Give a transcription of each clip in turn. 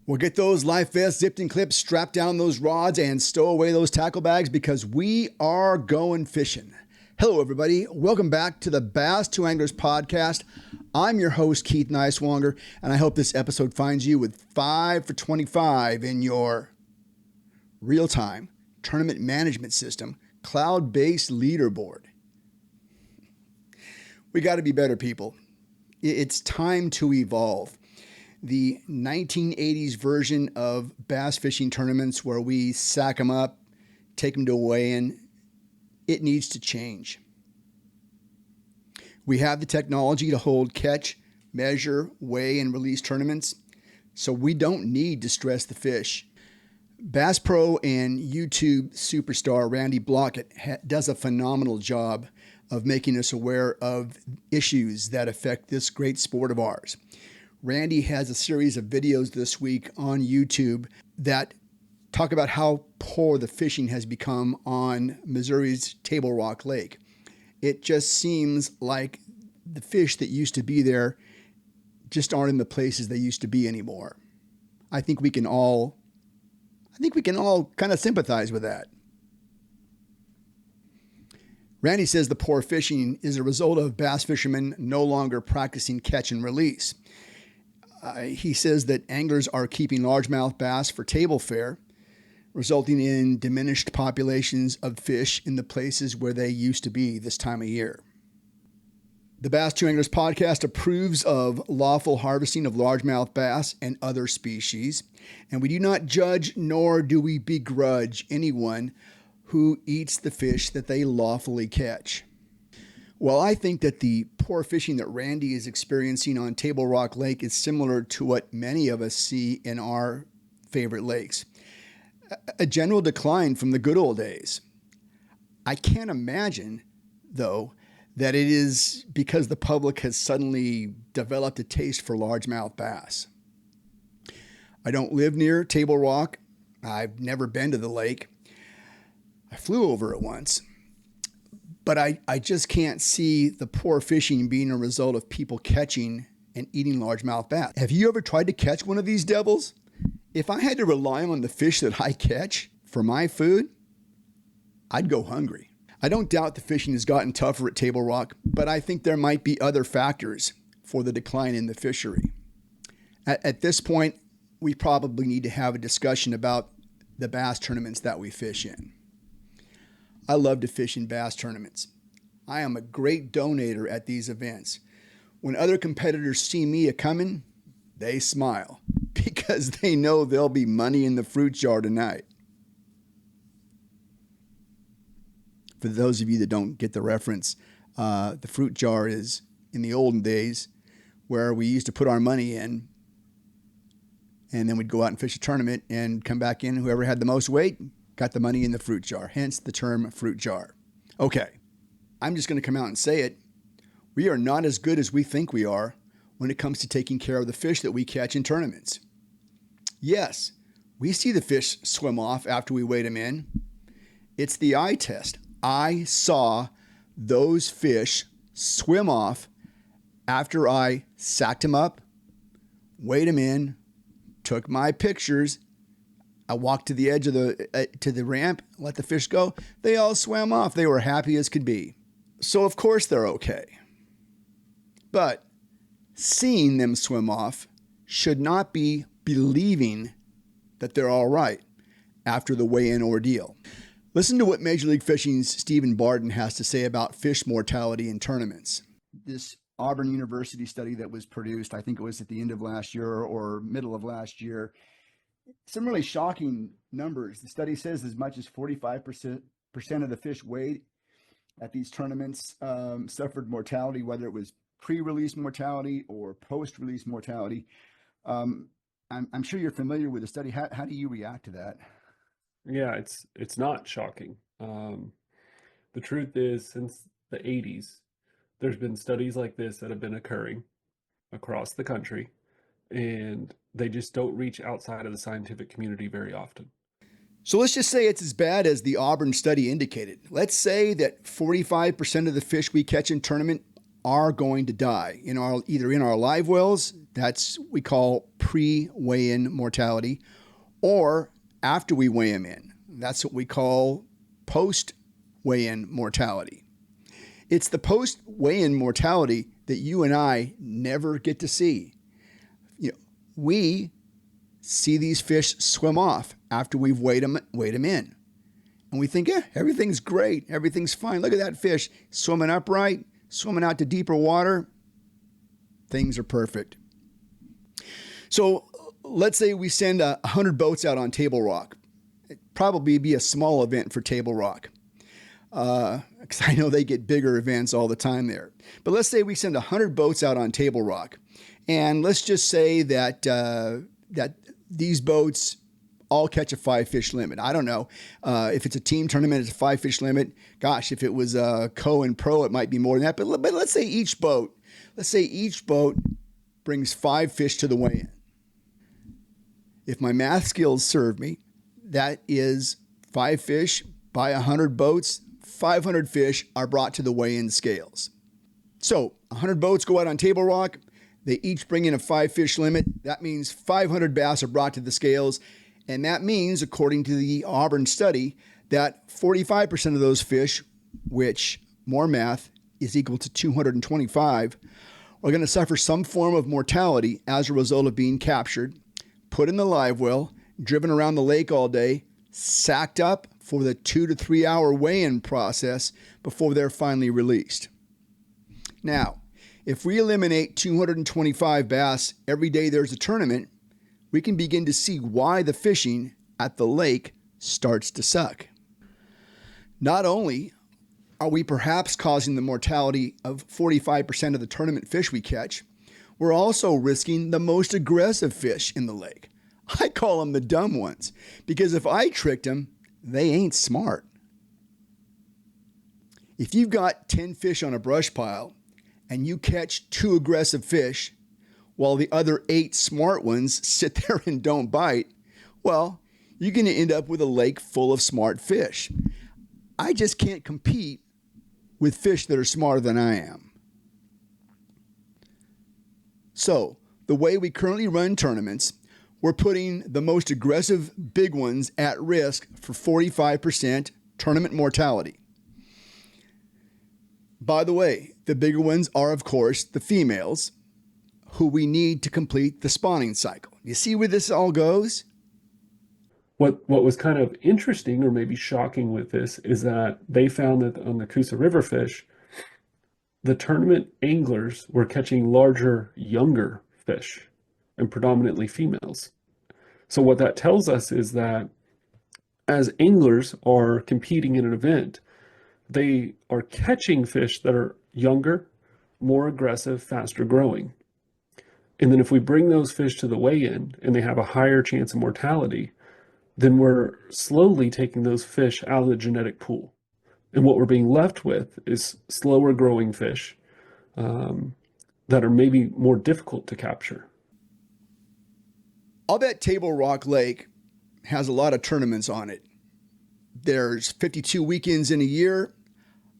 Well, get those life vests zipped and clipped, strap down those rods, and stow away those tackle bags because we are going fishing. Hello, everybody. Welcome back to the Bass to Anglers podcast. I'm your host, Keith Nicewanger, and I hope this episode finds you with 5 for 25 in your real-time tournament management system, cloud-based leaderboard. We got to be better, people. It's time to evolve. The 1980s version of bass fishing tournaments where we sack them up, take them to a weigh-in, it needs to change. We have the technology to hold catch, measure, weigh, and release tournaments, so we don't need to stress the fish. Bass Pro and YouTube superstar Randy Blockett does a phenomenal job of making us aware of issues that affect this great sport of ours. Randy has a series of videos this week on YouTube that talk about how poor the fishing has become on Missouri's Table Rock Lake. It just seems like the fish that used to be there just aren't in the places they used to be anymore. I think we can all kind of sympathize with that. Randy says the poor fishing is a result of bass fishermen no longer practicing catch and release. He says that anglers are keeping largemouth bass for table fare, resulting in diminished populations of fish in the places where they used to be this time of year. The Bass to Anglers podcast approves of lawful harvesting of largemouth bass and other species, and we do not judge nor do we begrudge anyone who eats the fish that they lawfully catch. Well, I think that the poor fishing that Randy is experiencing on Table Rock Lake is similar to what many of us see in our favorite lakes. A general decline from the good old days. I can't imagine, though, that it is because the public has suddenly developed a taste for largemouth bass. I don't live near Table Rock. I've never been to the lake. I flew over it once. But I just can't see the poor fishing being a result of people catching and eating largemouth bass. Have you ever tried to catch one of these devils? If I had to rely on the fish that I catch for my food, I'd go hungry. I don't doubt the fishing has gotten tougher at Table Rock, but I think there might be other factors for the decline in the fishery. At this point, we probably need to have a discussion about the bass tournaments that we fish in. I love to fish in bass tournaments. I am a great donator at these events. When other competitors see me a-coming, they smile because they know there'll be money in the fruit jar tonight. For those of you that don't get the reference, the fruit jar is in the olden days where we used to put our money in and then we'd go out and fish a tournament and come back in. Whoever had the most weight got the money in the fruit jar, hence the term fruit jar. Okay, I'm just going to come out and say it. We are not as good as we think we are when it comes to taking care of the fish that we catch in tournaments. Yes, we see the fish swim off after we weighed them in. It's the eye test. I saw those fish swim off after I sacked them up, weighed them in, took my pictures. I walked to the edge of the ramp, let the fish go. They all swam off. They were happy as could be. So of course they're okay. But seeing them swim off should not be believing that they're all right after the weigh-in ordeal. Listen to what Major League Fishing's Stephen Barden has to say about fish mortality in tournaments. This Auburn University study that was produced, I think it was at the end of last year or middle of last year, some really shocking numbers. The study says as much as 45% of the fish weighed at these tournaments suffered mortality, whether it was pre-release mortality or post-release mortality. I'm sure you're familiar with the study. How do you react to that? Yeah, it's not shocking. The truth is, since the 80s, there's been studies like this that have been occurring across the country, and they just don't reach outside of the scientific community very often. So let's just say it's as bad as the Auburn study indicated. Let's say that 45% of the fish we catch in tournament are going to die either in our live wells, that's we call pre-weigh-in mortality, or after we weigh them in. That's what we call post-weigh-in mortality. It's the post-weigh-in mortality that you and I never get to see. We see these fish swim off after we've weighed them in. And we think, everything's great. Everything's fine. Look at that fish swimming upright, swimming out to deeper water. Things are perfect. So let's say we send 100 boats out on Table Rock. It'd probably be a small event for Table Rock, because I know they get bigger events all the time there. But let's say we send 100 boats out on Table Rock. And let's just say that these boats all catch a 5-fish limit. I don't know. If it's a team tournament, it's a 5-fish limit. Gosh, if it was a co and pro, it might be more than that. But let's say each boat brings 5 fish to the weigh-in. If my math skills serve me, that is 5 fish by 100 boats. 500 fish are brought to the weigh-in scales. So 100 boats go out on Table Rock. They each bring in a 5-fish limit. That means 500 bass are brought to the scales. And that means, according to the Auburn study, that 45% of those fish, which, more math, is equal to 225, are going to suffer some form of mortality as a result of being captured, put in the live well, driven around the lake all day, sacked up for the 2 to 3 hour weigh-in process before they're finally released. Now, if we eliminate 225 bass every day there's a tournament, we can begin to see why the fishing at the lake starts to suck. Not only are we perhaps causing the mortality of 45% of the tournament fish we catch, we're also risking the most aggressive fish in the lake. I call them the dumb ones, because if I tricked them, they ain't smart. If you've got 10 fish on a brush pile and you catch 2 aggressive fish, while the other 8 smart ones sit there and don't bite, well, you're going to end up with a lake full of smart fish. I just can't compete with fish that are smarter than I am. So, the way we currently run tournaments, we're putting the most aggressive big ones at risk for 45% tournament mortality. By the way, the bigger ones are, of course, the females, who we need to complete the spawning cycle. You see where this all goes? What was kind of interesting, or maybe shocking with this, is that they found that on the Coosa River fish, the tournament anglers were catching larger, younger fish, and predominantly females. So what that tells us is that as anglers are competing in an event, they are catching fish that are younger, more aggressive, faster growing. And then if we bring those fish to the weigh-in and they have a higher chance of mortality, then we're slowly taking those fish out of the genetic pool. And what we're being left with is slower growing fish that are maybe more difficult to capture. I'll bet Table Rock Lake has a lot of tournaments on it. There's 52 weekends in a year.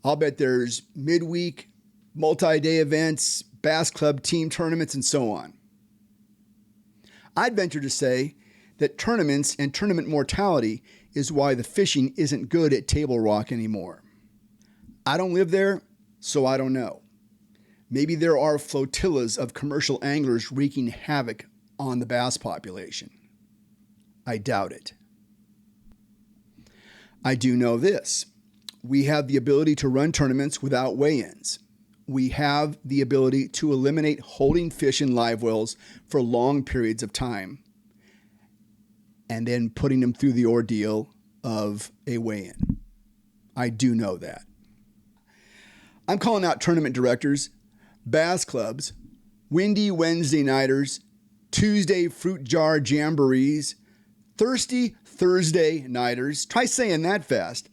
I'll bet there's midweek, multi-day events, bass club team tournaments, and so on. I'd venture to say that tournaments and tournament mortality is why the fishing isn't good at Table Rock anymore. I don't live there, so I don't know. Maybe there are flotillas of commercial anglers wreaking havoc on the bass population. I doubt it. I do know this. We have the ability to run tournaments without weigh-ins. We have the ability to eliminate holding fish in live wells for long periods of time and then putting them through the ordeal of a weigh-in. I do know that. I'm calling out tournament directors, bass clubs, windy Wednesday nighters, Tuesday fruit jar jamborees, thirsty Thursday nighters, try saying that fast,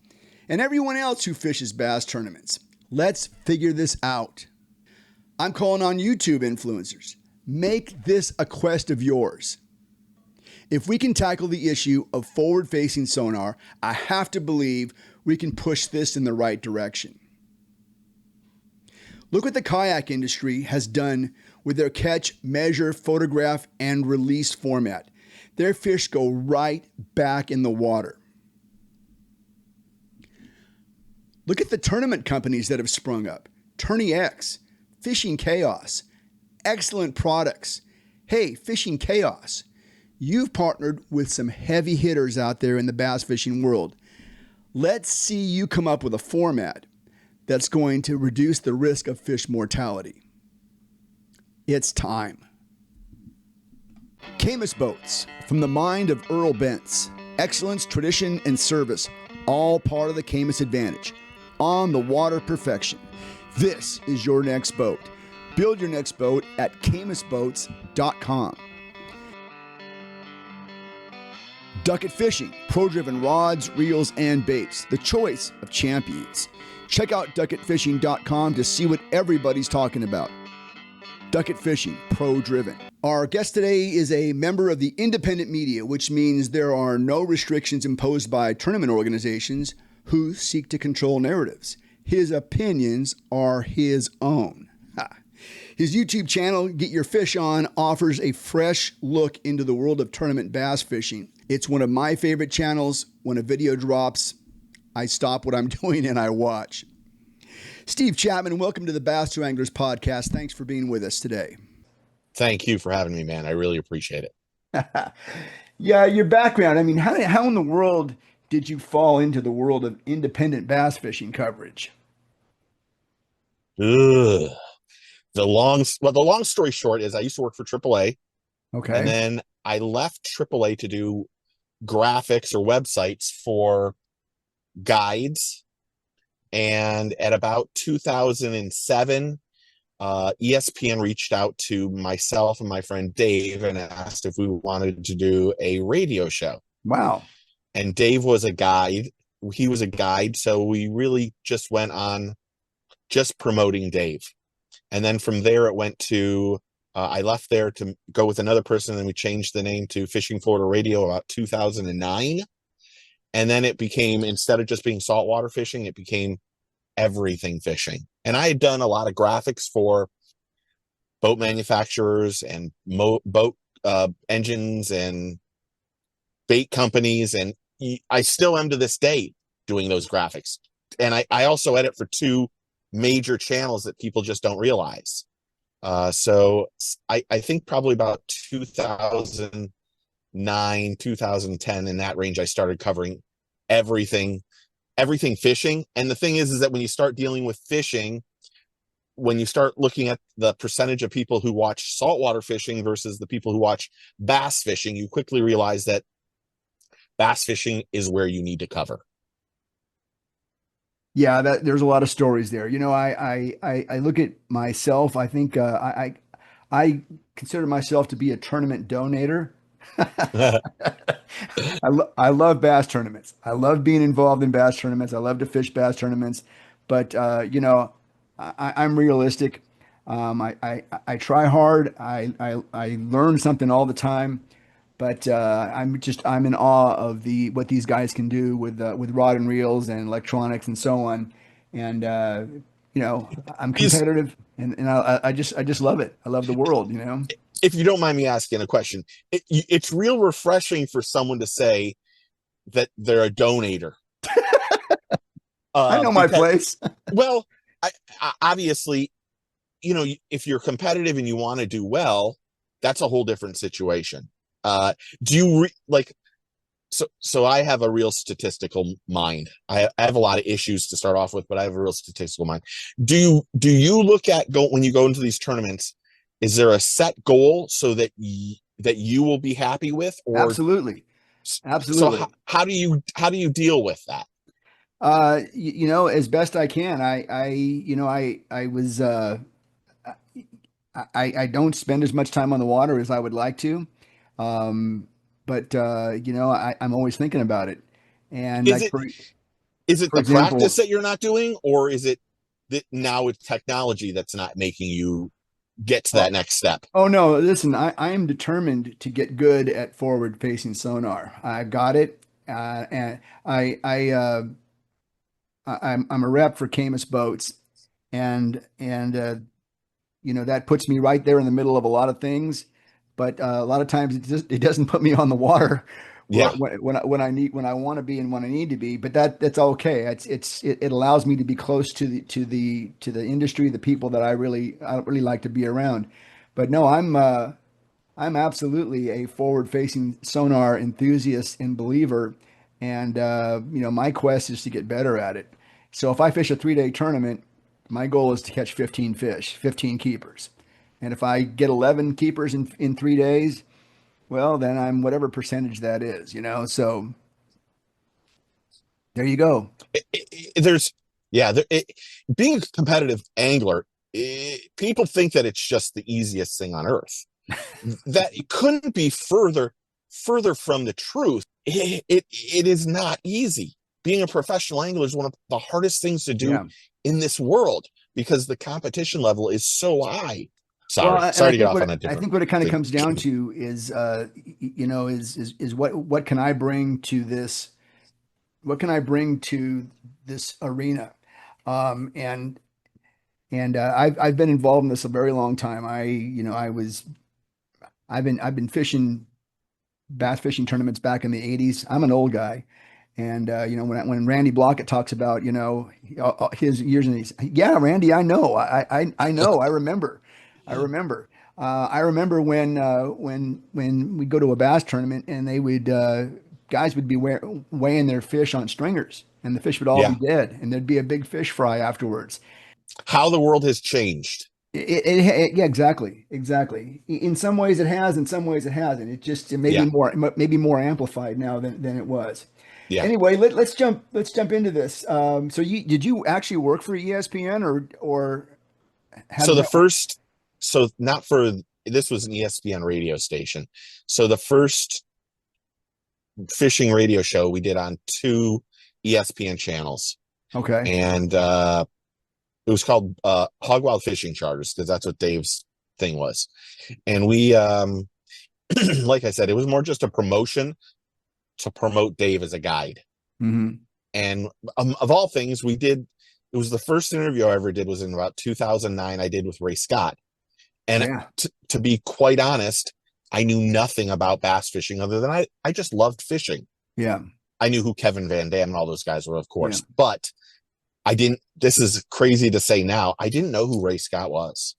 and everyone else who fishes bass tournaments. Let's figure this out. I'm calling on YouTube influencers. Make this a quest of yours. If we can tackle the issue of forward-facing sonar, I have to believe we can push this in the right direction. Look what the kayak industry has done with their catch, measure, photograph, and release format. Their fish go right back in the water. Look at the tournament companies that have sprung up. Tourney X, Fishing Chaos, excellent products. Hey, Fishing Chaos, you've partnered with some heavy hitters out there in the bass fishing world. Let's see you come up with a format that's going to reduce the risk of fish mortality. It's time. Camus Boats, from the mind of Earl Bentz. Excellence, tradition, and service, all part of the Camus advantage. On the water perfection. This is your next boat. Build your next boat at camusboats.com. Ducket Fishing, pro-driven rods, reels, and baits. The choice of champions. Check out ducketfishing.com to see what everybody's talking about. Ducket Fishing, pro-driven. Our guest today is a member of the independent media, which means there are no restrictions imposed by tournament organizations who seek to control narratives. His opinions are his own. His YouTube channel, Get Your Fish On, offers a fresh look into the world of tournament bass fishing. It's one of my favorite channels. When a video drops, I stop what I'm doing and I watch. Steve Chapman, welcome to the Bass to Anglers podcast. Thanks for being with us today. Thank you for having me, man. I really appreciate it. Yeah, your background. I mean, how in the world did you fall into the world of independent bass fishing coverage? Ugh. The long story short is I used to work for AAA, and Okay. then I left AAA to do graphics or websites for guides. And at about 2007, ESPN reached out to myself and my friend Dave and asked if we wanted to do a radio show. Wow. And Dave was a guide. He was a guide. So we really just went on just promoting Dave. And then from there, it went to, I left there to go with another person, and we changed the name to Fishing Florida Radio about 2009. And then it became, instead of just being saltwater fishing, it became everything fishing. And I had done a lot of graphics for boat manufacturers and boat engines and bait companies. And I still am to this day doing those graphics. And I also edit for two major channels that people just don't realize. So I think probably about 2009, 2010, in that range, I started covering everything fishing. And the thing is that when you start dealing with fishing, when you start looking at the percentage of people who watch saltwater fishing versus the people who watch bass fishing, you quickly realize that bass fishing is where you need to cover. Yeah, there's a lot of stories there. You know, I look at myself. I think I consider myself to be a tournament donator. I love bass tournaments. I love being involved in bass tournaments. I love to fish bass tournaments, but you know, I'm realistic. I try hard. I learn something all the time, but I'm in awe of what these guys can do with rod and reels and electronics and so on. And you know, I'm Is competitive, and I just love it. I love the world. You know. If you don't mind me asking a question, it's real refreshing for someone to say that they're a donator. I know my Because, place. well, obviously, you know, if you're competitive and you want to do well, that's a whole different situation. Do you like? So I have a real statistical mind. I have a lot of issues to start off with, but I have a real statistical mind. Do you look at when you go into these tournaments? Is there a set goal so that that you will be happy with, or Absolutely. so Absolutely. how do you deal with that? You know, as best I can. You know, I was, I don't spend as much time on the water as I would like to. Um, but you know, I'm always thinking about it. And Is like it is it for the practice example, that you're not doing, or is it that now it's technology that's not making you get to that oh, next step? oh no, listen, I am determined to get good at forward facing sonar. I've got it. And I'm a rep for Camus Boats. and that puts me right there in the middle of a lot of things. But a lot of times it doesn't put me on the water Yeah. when I want to be and when I need to be. But that's okay. It allows me to be close to the industry, the people that I really like to be around. But no, I'm absolutely a forward-facing sonar enthusiast and believer, and my quest is to get better at it. So if I fish a 3-day tournament, my goal is to catch 15 fish, 15 keepers. And if I get 11 keepers in 3 days, well, then I'm whatever percentage that is. So there you go. There's yeah, being a competitive angler, people think that it's just the easiest thing on earth. That it couldn't be further from the truth. It is not easy. Being a professional angler is one of the hardest things to do Yeah. in this world because the competition level is so high. Well, Sorry, and I sorry to get think off what on a I different think what it kind of thing. comes down to is, is what can I bring to this? What can I bring to this arena? Um, and and I've been involved in this a very long time. I've been fishing bass fishing tournaments back in the 80s. I'm an old guy. And when Randy Blockett talks about his years in these, yeah, Randy, I know, I know, I remember when we go to a bass tournament and they would guys would be weighing their fish on stringers and the fish would all be Yeah, dead and there'd be a big fish fry afterwards. how the world has changed. Yeah, exactly. In some ways it has, in some ways it hasn't. It may be Yeah, more amplified now than it was. yeah. Anyway, let's jump into this. So did you actually work for ESPN or have So a the network? first, so not for this was an ESPN radio station. So the first fishing radio show we did on two ESPN channels, Okay. and it was called Hog Wild Fishing Charters because that's what Dave's thing was. And we, like I said, it was more just a promotion to promote Dave as a guide. Hmm. And of all things, we did. It was the first interview I ever did was in about 2009. I did with Ray Scott, and Yeah. to be quite honest, I knew nothing about bass fishing other than I just loved fishing. Yeah. I knew who Kevin Van Dam and all those guys were, of Yeah. course, but I didn't. This is crazy to say now. I didn't know who Ray Scott was,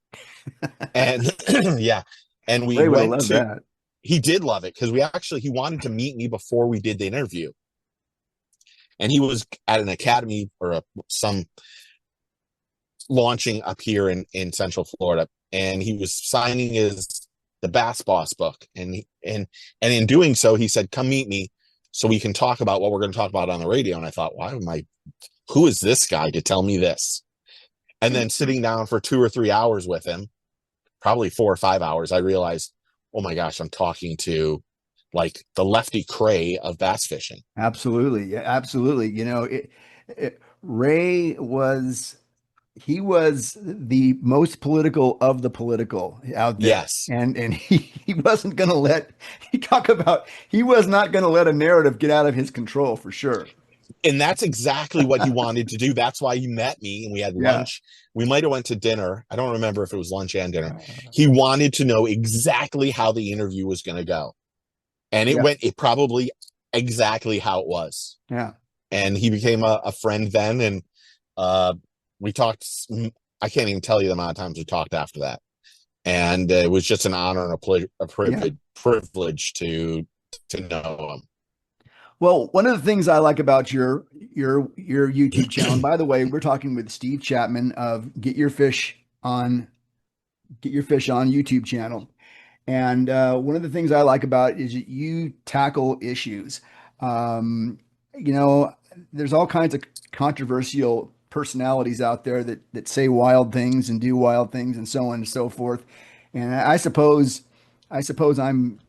and yeah, and we Ray would have went loved to. that. He did love it because he wanted to meet me before we did the interview, and he was at an academy or some launching up here in Central Florida, and he was signing the Bass Boss book, and in doing so, he said, "Come meet me, so we can talk about what we're going to talk about on the radio." And I thought, why am I? Who is this guy to tell me this? And then sitting down for 2 or 3 hours with him, probably 4 or 5 hours, I realized, oh my gosh, I'm talking to like the Lefty Cray of bass fishing. Absolutely. Yeah, absolutely. Ray was he was the most political of the political out there. Yes. And he wasn't going to he was not going to let a narrative get out of his control for sure. And that's exactly what he wanted to do. That's why he met me and we had Yeah. lunch. We might have went to dinner. I don't remember if it was lunch and dinner. He wanted to know exactly how the interview was going to go. And Yeah. it probably exactly how it was. Yeah. And he became a friend then. And we talked, I can't even tell you the amount of times we talked after that. And it was just an honor and a Yeah. privilege to know him. Well, one of the things I like about your YouTube channel, and by the way, we're talking with Steve Chapman of Get Your Fish On YouTube channel. And one of the things I like about it is that you tackle issues. Um, you know, there's all kinds of controversial personalities out there that say wild things and do wild things and so on and so forth. And I suppose I'm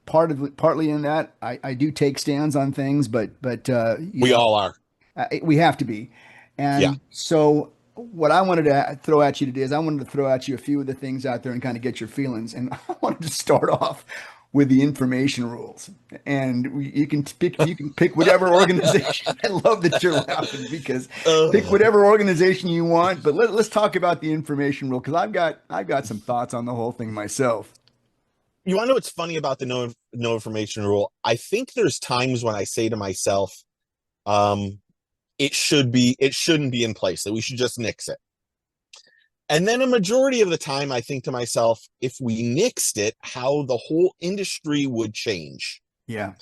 partly in that. I do take stands on things, but We all are. we have to be. Yeah. And so what I wanted to throw at you today is I wanted to throw at you a few of the things out there and kind of get your feelings. And I wanted to start off. with the information rules, and you can pick whatever organization. I love that you're laughing because pick Uh, whatever organization you want, but let's talk about the information rule because I've got some thoughts on the whole thing myself. you want to know what's funny about the no information rule? I think there's times when I say to myself, um, it shouldn't be in place, that we should just nix it. And then a majority of the time, I think to myself, if we nixed it, how the whole industry would change. Yeah,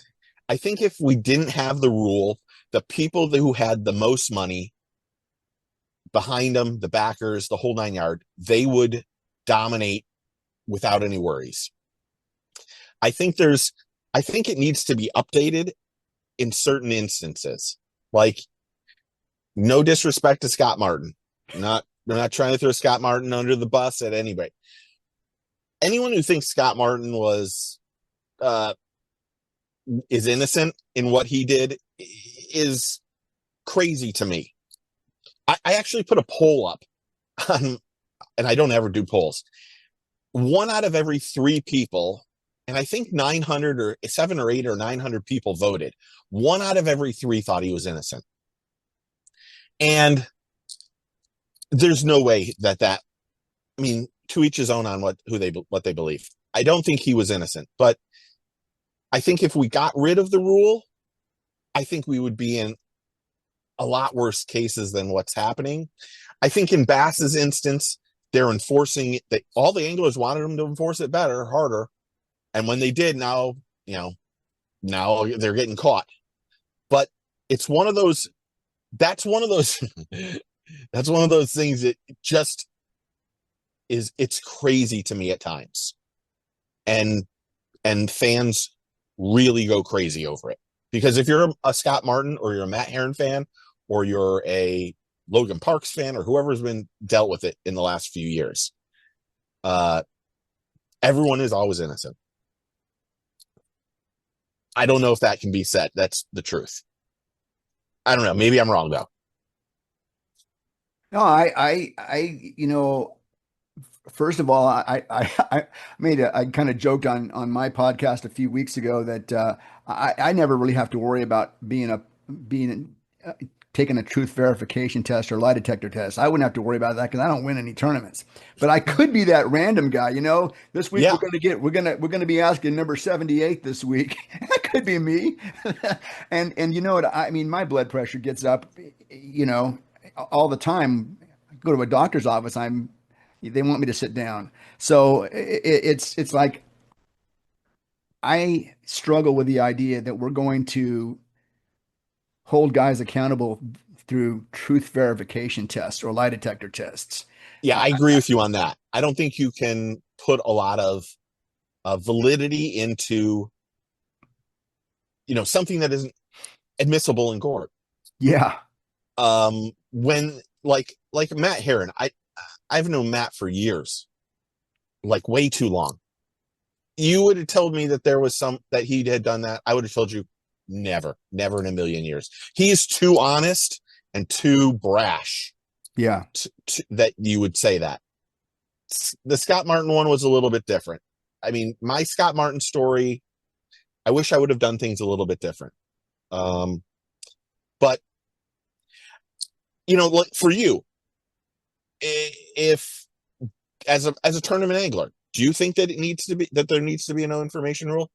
I think if we didn't have the rule, the people who had the most money behind them, the backers, the whole 9 yard, they would dominate without any worries. I think I think it needs to be updated in certain instances. Like, no disrespect to Scott Martin. We're not trying to throw Scott Martin under the bus at any rate. Anyone who thinks Scott Martin uh, is innocent in what he did is crazy to me. I actually put a poll up on, and I don't ever do polls. One out of every three people, and I think 900 or 7 or 8 or 900 people voted. One out of every three thought he was innocent. And there's no way I mean, to each his own on what they believe. I don't think he was innocent, but I think if we got rid of the rule, I think we would be in a lot worse cases than what's happening. I think in Bass's instance, they're enforcing it. All the anglers wanted them to enforce it better, harder, and when they did, now now they're getting caught. But it's one of those. That's one of those. That's one of those things that just is. It's crazy to me at times, and fans really go crazy over it. Because if you're a Scott Martin or you're a Matt Herron fan or you're a Logan Parks fan or whoever's been dealt with it in the last few years, everyone is always innocent. I don't know if that can be said. That's the truth. I don't know. Maybe I'm wrong though. no, you know, first of all, I I kind of joked on my podcast a few weeks ago that I never really have to worry about being uh, taking a truth verification test or lie detector test. I wouldn't have to worry about that because I don't win any tournaments. But I could be that random guy. You know, this week Yeah, we're gonna be asking number 78 this week. That could be me. And you know what? I mean, my blood pressure gets up, you know, all the time. I go to a doctor's office. They want me to sit down. So it's like I struggle with the idea that we're going to hold guys accountable through truth verification tests or lie detector tests. yeah, Uh, I agree with you on that. I don't think you can put a lot of validity into something that isn't admissible in court. yeah, When like Matt Herron, I've known Matt for years, like way too long. You would have told me that there was that he had done that. I would have told you never, never in a million years. He is too honest and too brash yeah, that you would say that. The Scott Martin one was a little bit different. I mean, my Scott Martin story, I wish I would have done things a little bit different. But like for you, if as a tournament angler, do you think that there needs to be a no information rule?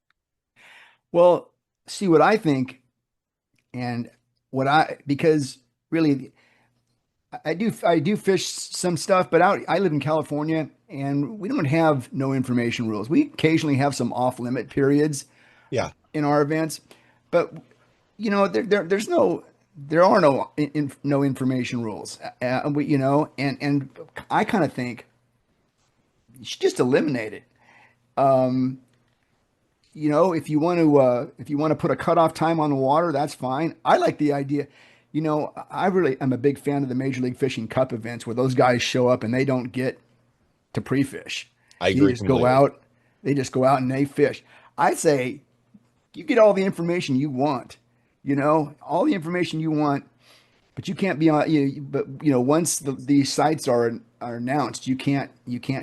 well, see what I think and because really I do fish some stuff, but I live in California and we don't have no information rules. We occasionally have some off limit periods Yeah, in our events, but you know there are no information rules. You know, and I kind of think you should just eliminate it. Um, you know, if you want to put a cutoff time on the water, that's fine. I like the idea. You know, I really am a big fan of the Major League Fishing Cup events where those guys show up and they don't get to pre-fish. I They agree just go completely. out, they just go out and they fish. I say you get all the information you want, you know, all the information you want, but you can't be on but you know, once these sites are announced, you can't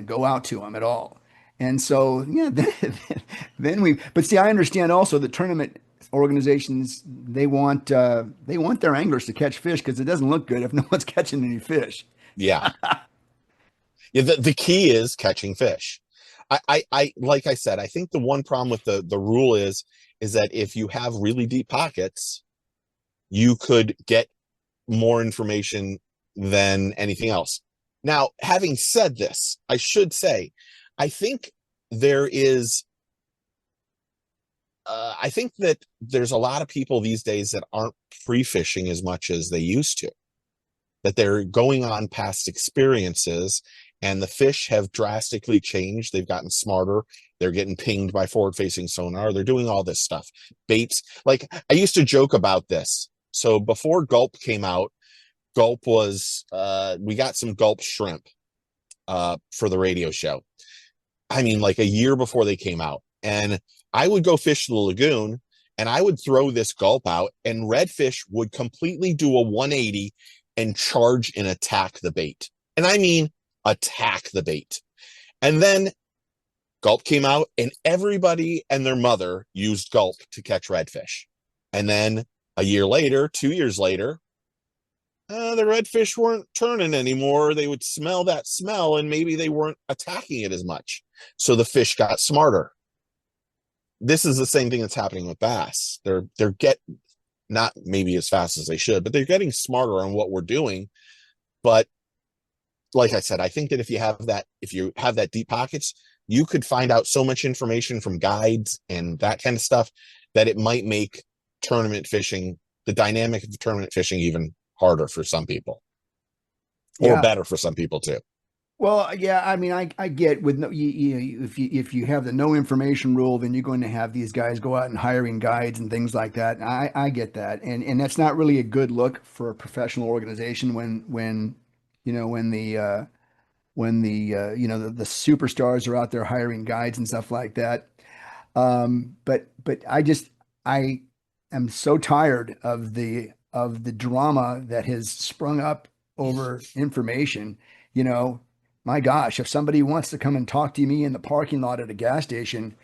go out to them at all. And so, yeah, then but see, I understand also the tournament organizations, they want their anglers to catch fish because it doesn't look good if no one's catching any fish. Yeah. Yeah, the key is catching fish. Like I said, I think the one problem with the rule is that if you have really deep pockets, you could get more information than anything else. Now, having said this, I should say, I think there is, I think that there's a lot of people these days that aren't free fishing as much as they used to, that they're going on past experiences and the fish have drastically changed. They've gotten smarter. They're getting pinged by forward facing sonar. They're doing all this stuff. Baits. Like I used to joke about this. So before Gulp came out, Gulp was, we got some Gulp shrimp for the radio show. I mean, like a year before they came out. And I would go fish the lagoon and I would throw this Gulp out and redfish would completely do a 180 and charge and attack the bait. And I mean, attack the bait. And then Gulp came out and everybody and their mother used Gulp to catch redfish. And then a year later, 2 years later, the redfish weren't turning anymore. They would smell that smell and maybe they weren't attacking it as much. So the fish got smarter. This is the same thing that's happening with bass. They're get not maybe as fast as they should, but they're getting smarter on what we're doing. But like I said, I think that if you have that deep pockets, you could find out so much information from guides and that kind of stuff that it might make tournament fishing, the dynamic of tournament fishing, even harder for some people, or Yeah. better for some people too. Well, yeah, I mean, I get with no, if you have the no information rule, then you're going to have these guys go out and hiring guides and things like that. I get that, and that's not really a good look for a professional organization when you know when the superstars are out there hiring guides and stuff like that. But I am so tired of the drama that has sprung up over information. You know, my gosh, if somebody wants to come and talk to me in the parking lot at a gas station,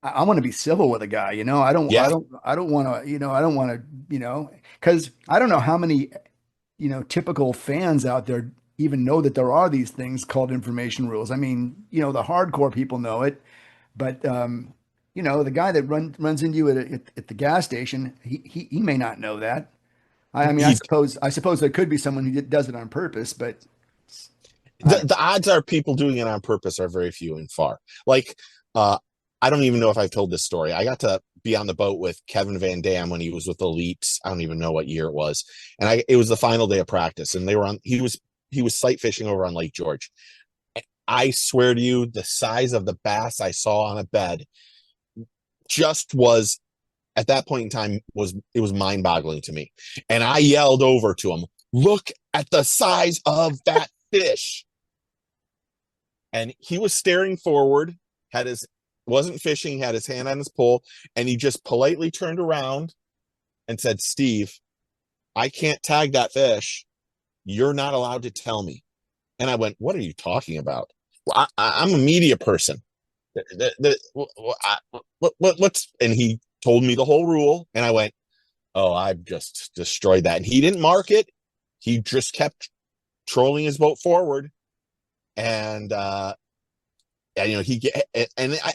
I want to be civil with a guy. Yeah, I don't want to, I don't want to, because I don't know how many, typical fans out there even know that there are these things called information rules. I mean, the hardcore people know it, but the guy that runs into you at the gas station, he may not know that. I mean, he I suppose there could be someone who does it on purpose, but I don't the odds are people doing it on purpose are very few and far. Like, I don't even know if I've told this story. I got to be on the boat with Kevin Van Dam when he was with Elites. I don't even know what year it was, and it was the final day of practice, and they were on. He was sight fishing over on Lake George. I swear to you, the size of the bass I saw on a bed just was at that point in time was mind boggling to me, and I yelled over to him, "Look at the size of that fish!" And he was staring forward, had his wasn't fishing, had his hand on his pole, and he just politely turned around and said, "Steve, I can't tag that fish. You're not allowed to tell me." And I went, "What are you talking about? Well, I'm a media person. What's?" And he told me the whole rule, and I went, "Oh, I've just destroyed that." And he didn't mark it. He just kept trolling his boat forward, and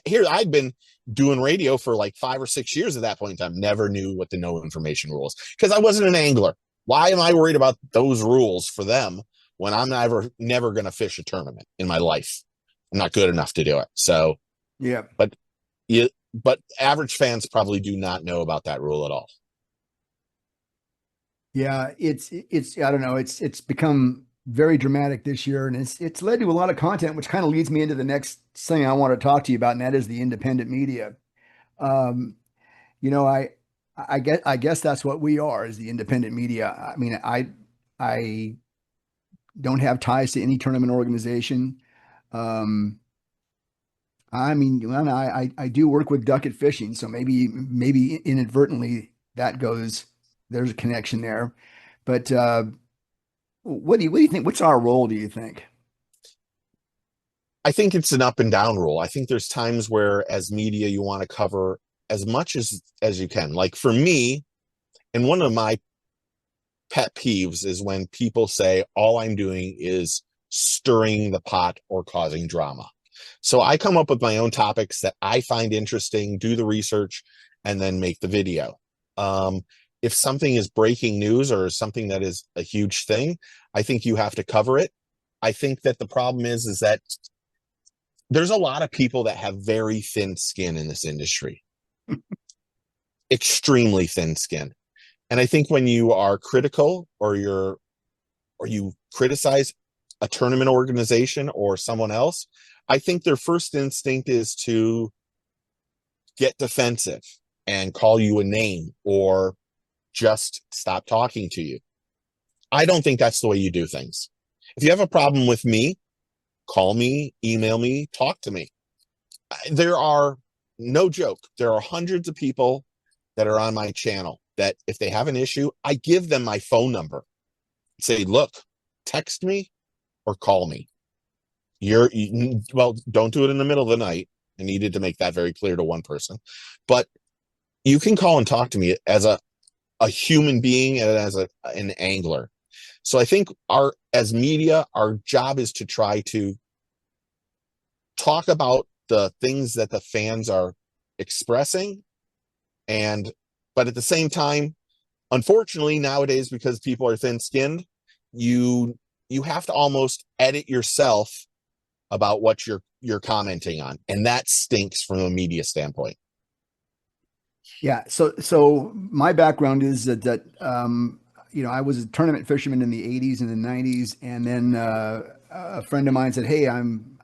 here I'd been doing radio for like 5 or 6 years at that point in time. Never knew what the no information rules because I wasn't an angler. Why am I worried about those rules for them when I'm never going to fish a tournament in my life? I'm not good enough to do it. So, yeah. but but average fans probably do not know about that rule at all. Yeah, it's I don't know, it's become very dramatic this year, and it's led to a lot of content, which kind of leads me into the next thing I want to talk to you about, and that is the independent media. Um, you know, I guess that's what we are, is the independent media. I mean, I don't have ties to any tournament organization. Um, I mean, well, I do work with Ducket Fishing, so maybe inadvertently there's a connection there. But what do you think? What's our role, do you think? I think it's an up and down rule. I think there's times where as media you want to cover as much as you can. Like for me, and one of my pet peeves is when people say all I'm doing is stirring the pot or causing drama. So I come up with my own topics that I find interesting, do the research, and then make the video. If something is breaking news or something that is a huge thing, I think you have to cover it. I think that the problem is that there's a lot of people that have very thin skin in this industry, extremely thin skin. And I think when you are critical or you criticize a tournament organization or someone else, I think their first instinct is to get defensive and call you a name or just stop talking to you. I don't think that's the way you do things. If you have a problem with me, call me, email me, talk to me. There are, no joke, there are hundreds of people that are on my channel that if they have an issue, I give them my phone number. Say, look, text me or call me. Well, don't do it in the middle of the night. I needed to make that very clear to one person. But you can call and talk to me as a human being and as an angler. So I think as media, our job is to try to talk about the things that the fans are expressing. But at the same time, unfortunately, nowadays, because people are thin-skinned, you have to almost edit yourself about what you're commenting on. And that stinks from a media standpoint. Yeah. So my background is that I was a tournament fisherman in the 80s and the 90s, and then a friend of mine said, "Hey, I'm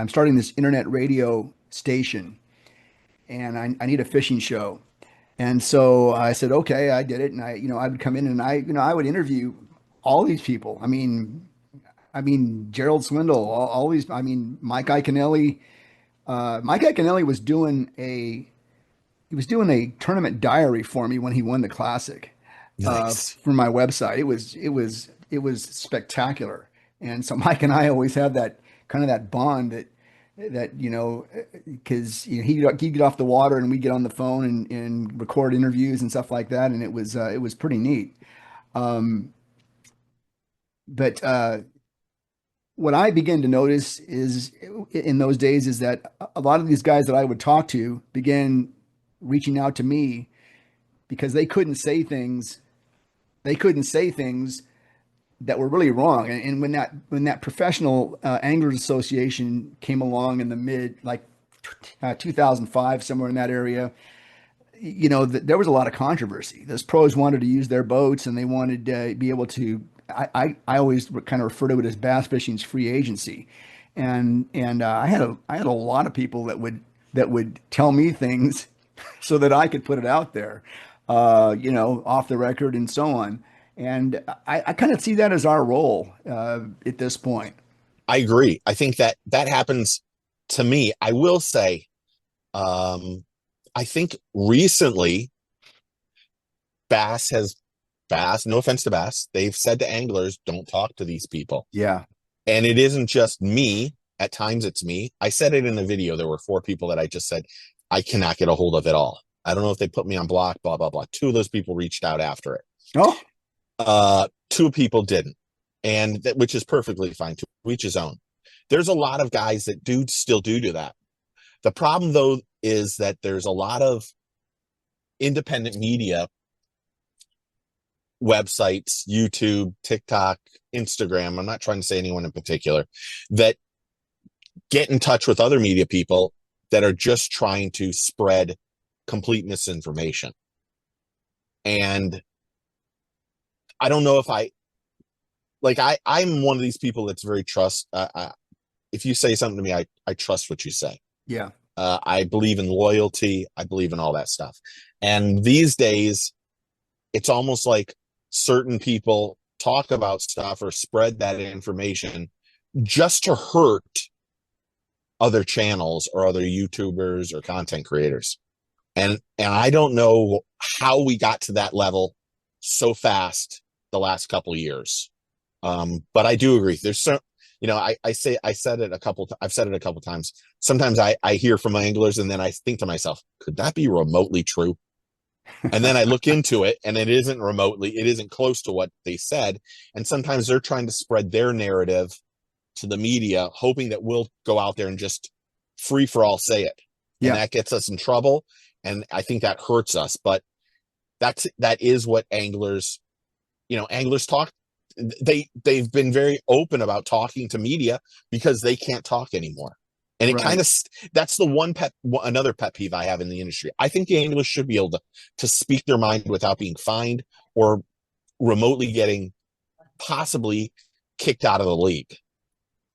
starting this internet radio station, and I need a fishing show." And so I said, "Okay," I did it, and I would come in and I would interview all these people. I mean Gerald Swindle, all these. I mean Mike Iaconelli. Mike Iaconelli was doing a tournament diary for me when he won the classic Nice. for my website. It was spectacular. And so Mike and I always have that kind of that bond that because he'd get off the water and we'd get on the phone and record interviews and stuff like that, and it was pretty neat. But what I began to notice is in those days is that a lot of these guys that I would talk to began reaching out to me because they couldn't say things. They couldn't say things that were really wrong. And when that professional anglers association came along in the mid 2005, somewhere in that area, there was a lot of controversy. Those pros wanted to use their boats and they wanted to be able to. I always kind of refer to it as bass fishing's free agency, and I had a lot of people that would tell me things so that I could put it out there, off the record and so on. And I kind of see that as our role at this point. I agree. I think that happens to me. I will say, I think recently Bass, no offense to Bass, they've said to anglers, don't talk to these people. Yeah. And it isn't just me. At times it's me. I said it in the video. There were 4 people that I just said, I cannot get a hold of it all. I don't know if they put me on block, blah, blah, blah. 2 of those people reached out after it. Oh, 2 people didn't. And which is perfectly fine, to each his own. There's a lot of guys that still do that. The problem though is that there's a lot of independent media websites, YouTube, TikTok, Instagram, I'm not trying to say anyone in particular, that get in touch with other media people that are just trying to spread complete misinformation. And I don't know if I'm one of these people that's very if you say something to me, I trust what you say. yeah. I believe in loyalty. I believe in all that stuff. And these days, it's almost like certain people talk about stuff or spread that information just to hurt other channels or other YouTubers or content creators. And I don't know how we got to that level so fast the last couple of years. But I do agree. I said it a couple, I've said it a couple times. Sometimes I hear from anglers and then I think to myself, could that be remotely true? And then I look into it and it isn't close to what they said. And sometimes they're trying to spread their narrative to the media, hoping that we'll go out there and just free for all say it. And Yeah. that gets us in trouble. And I think that hurts us. But that is what anglers talk. They've been very open about talking to media because they can't talk anymore. And it kind Right. of, that's another pet peeve I have in the industry. I think the anglers should be able to speak their mind without being fined or remotely getting possibly kicked out of the league.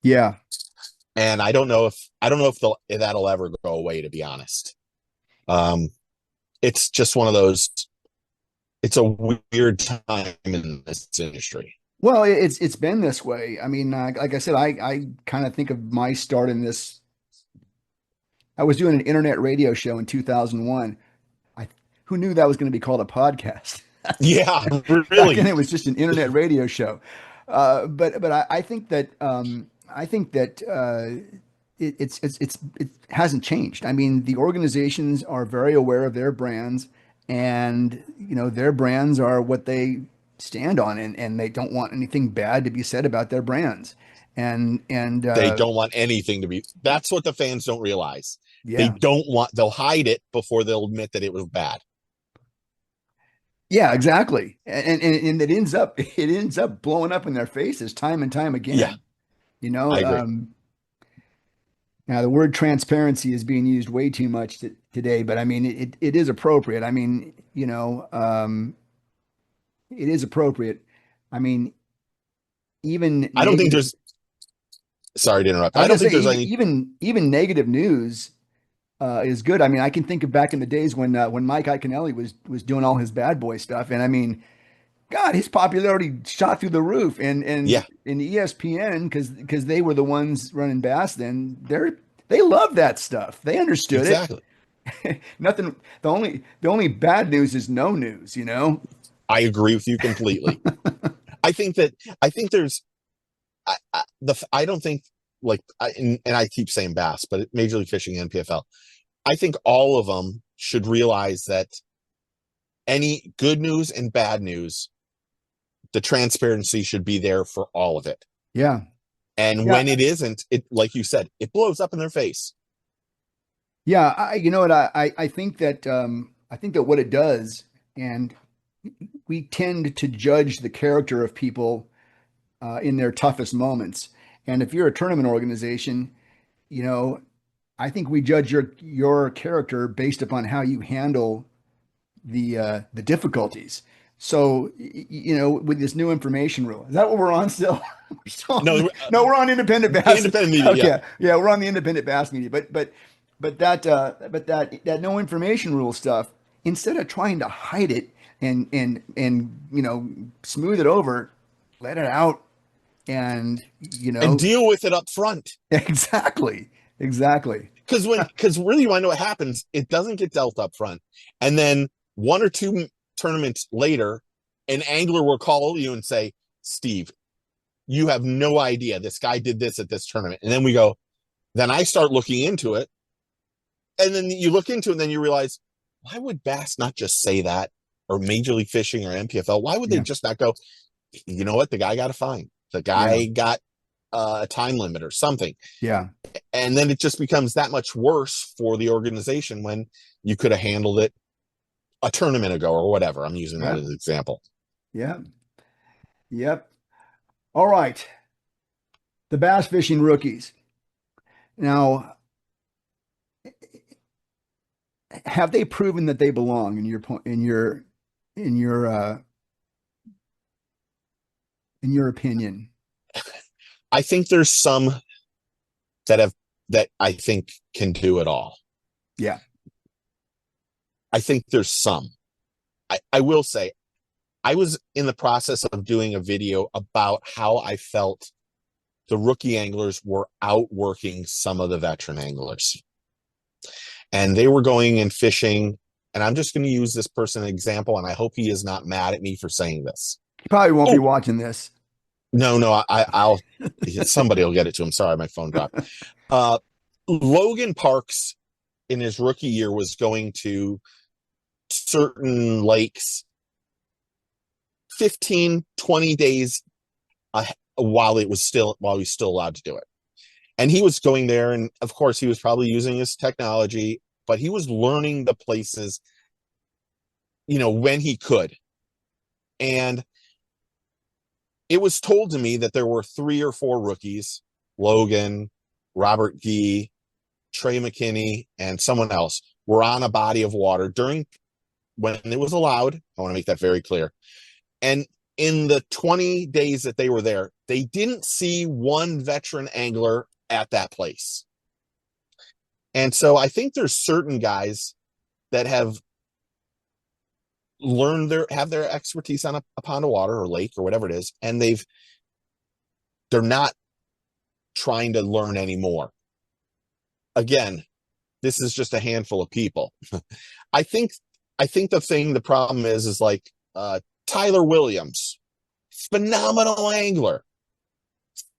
Yeah. And I don't know if that'll ever go away, to be honest. It's just one of those, it's a weird time in this industry. Well, it's been this way. I mean, like I said, I kind of think of my start in this. I was doing an internet radio show in 2001. I Who knew that was going to be called a podcast? Yeah, Back then, really. it was just an internet radio show. But I think that it hasn't changed. I mean, the organizations are very aware of their brands, and their brands are what they stand on, and they don't want anything bad to be said about their brands. And They don't want anything to be, that's what the fans don't realize. Yeah, They'll hide it before they'll admit that it was bad. yeah, exactly. And it ends up blowing up in their faces time and time Yeah, again. You I know, agree. now the word transparency is being used way too much today, but I mean it is appropriate. I mean, it is appropriate. I mean, even I don't think negative. there's, sorry to interrupt. I was I gonna don't think say there's even any, even negative news is good. I mean, I can think of back in the days when Mike Iaconelli was doing all his bad boy stuff, and I mean, God, his popularity shot through the roof. And yeah, in ESPN, because they were the ones running Bass then, they loved that stuff. They understood it. exactly. Nothing. The only bad news is no news. I agree with you completely. I think there's, I don't think and I keep saying Bass, but Major League Fishing and PFL, I think all of them should realize that any good news and bad news, the transparency should be there for all of it. Yeah, And yeah, when it isn't, it, like you said, it blows up in their face. yeah. You know what? I think that what it does, and we tend to judge the character of people in their toughest moments. And if you're a tournament organization, you know, I think we judge your character based upon how you handle the difficulties. So, with this new information rule, is that what we're on still? No, No, we're on independent bass. independent media, yeah. Okay, yeah, we're on the independent bass media. But that no information rule stuff, instead of trying to hide it and smooth it over, let it out, and And deal with it up front. exactly, exactly. Because really, you want to know what happens? It doesn't get dealt up front, and then one or two tournaments later, an angler will call you and say, "Steve, you have no idea this guy did this at this tournament." And then we go, then I start looking into it, and then you look into it, and then you realize, why would Bass not just say that, or Major League Fishing or MPFL? Why would they Yeah, just not go, you know what? The guy got a fine. The yeah, guy got a time limit or something. yeah, And then it just becomes that much worse for the organization when you could have handled it a tournament ago or whatever. I'm using that yeah, as an example. yeah, yep. All right, the bass fishing rookies. Now, have they proven that they belong in your point in your in your opinion? I think there's some that I think can do it all. Yeah, I think there's some. I will say, I was in the process of doing a video about how I felt the rookie anglers were outworking some of the veteran anglers. And they were going and fishing. And I'm just going to use this person as an example, and I hope he is not mad at me for saying this. he probably won't be Oh, watching this. No, I'll somebody will get it to him. Sorry, my phone dropped. Uh, Logan Parks in his rookie year was going to certain lakes 15, 20 days while he's still allowed to do it. And he was going there, and of course he was probably using his technology, but he was learning the places, when he could. And it was told to me that there were 3 or 4 rookies, Logan, Robert Gee, Trey McKinney, and someone else were on a body of water during when it was allowed. I want to make that very clear. And in the 20 days that they were there, they didn't see one veteran angler at that place. And so I think there's certain guys that have have their expertise on a pond of water or lake or whatever it is, and they're not trying to learn anymore. Again, this is just a handful of people. I think the problem is like Tyler Williams, phenomenal angler,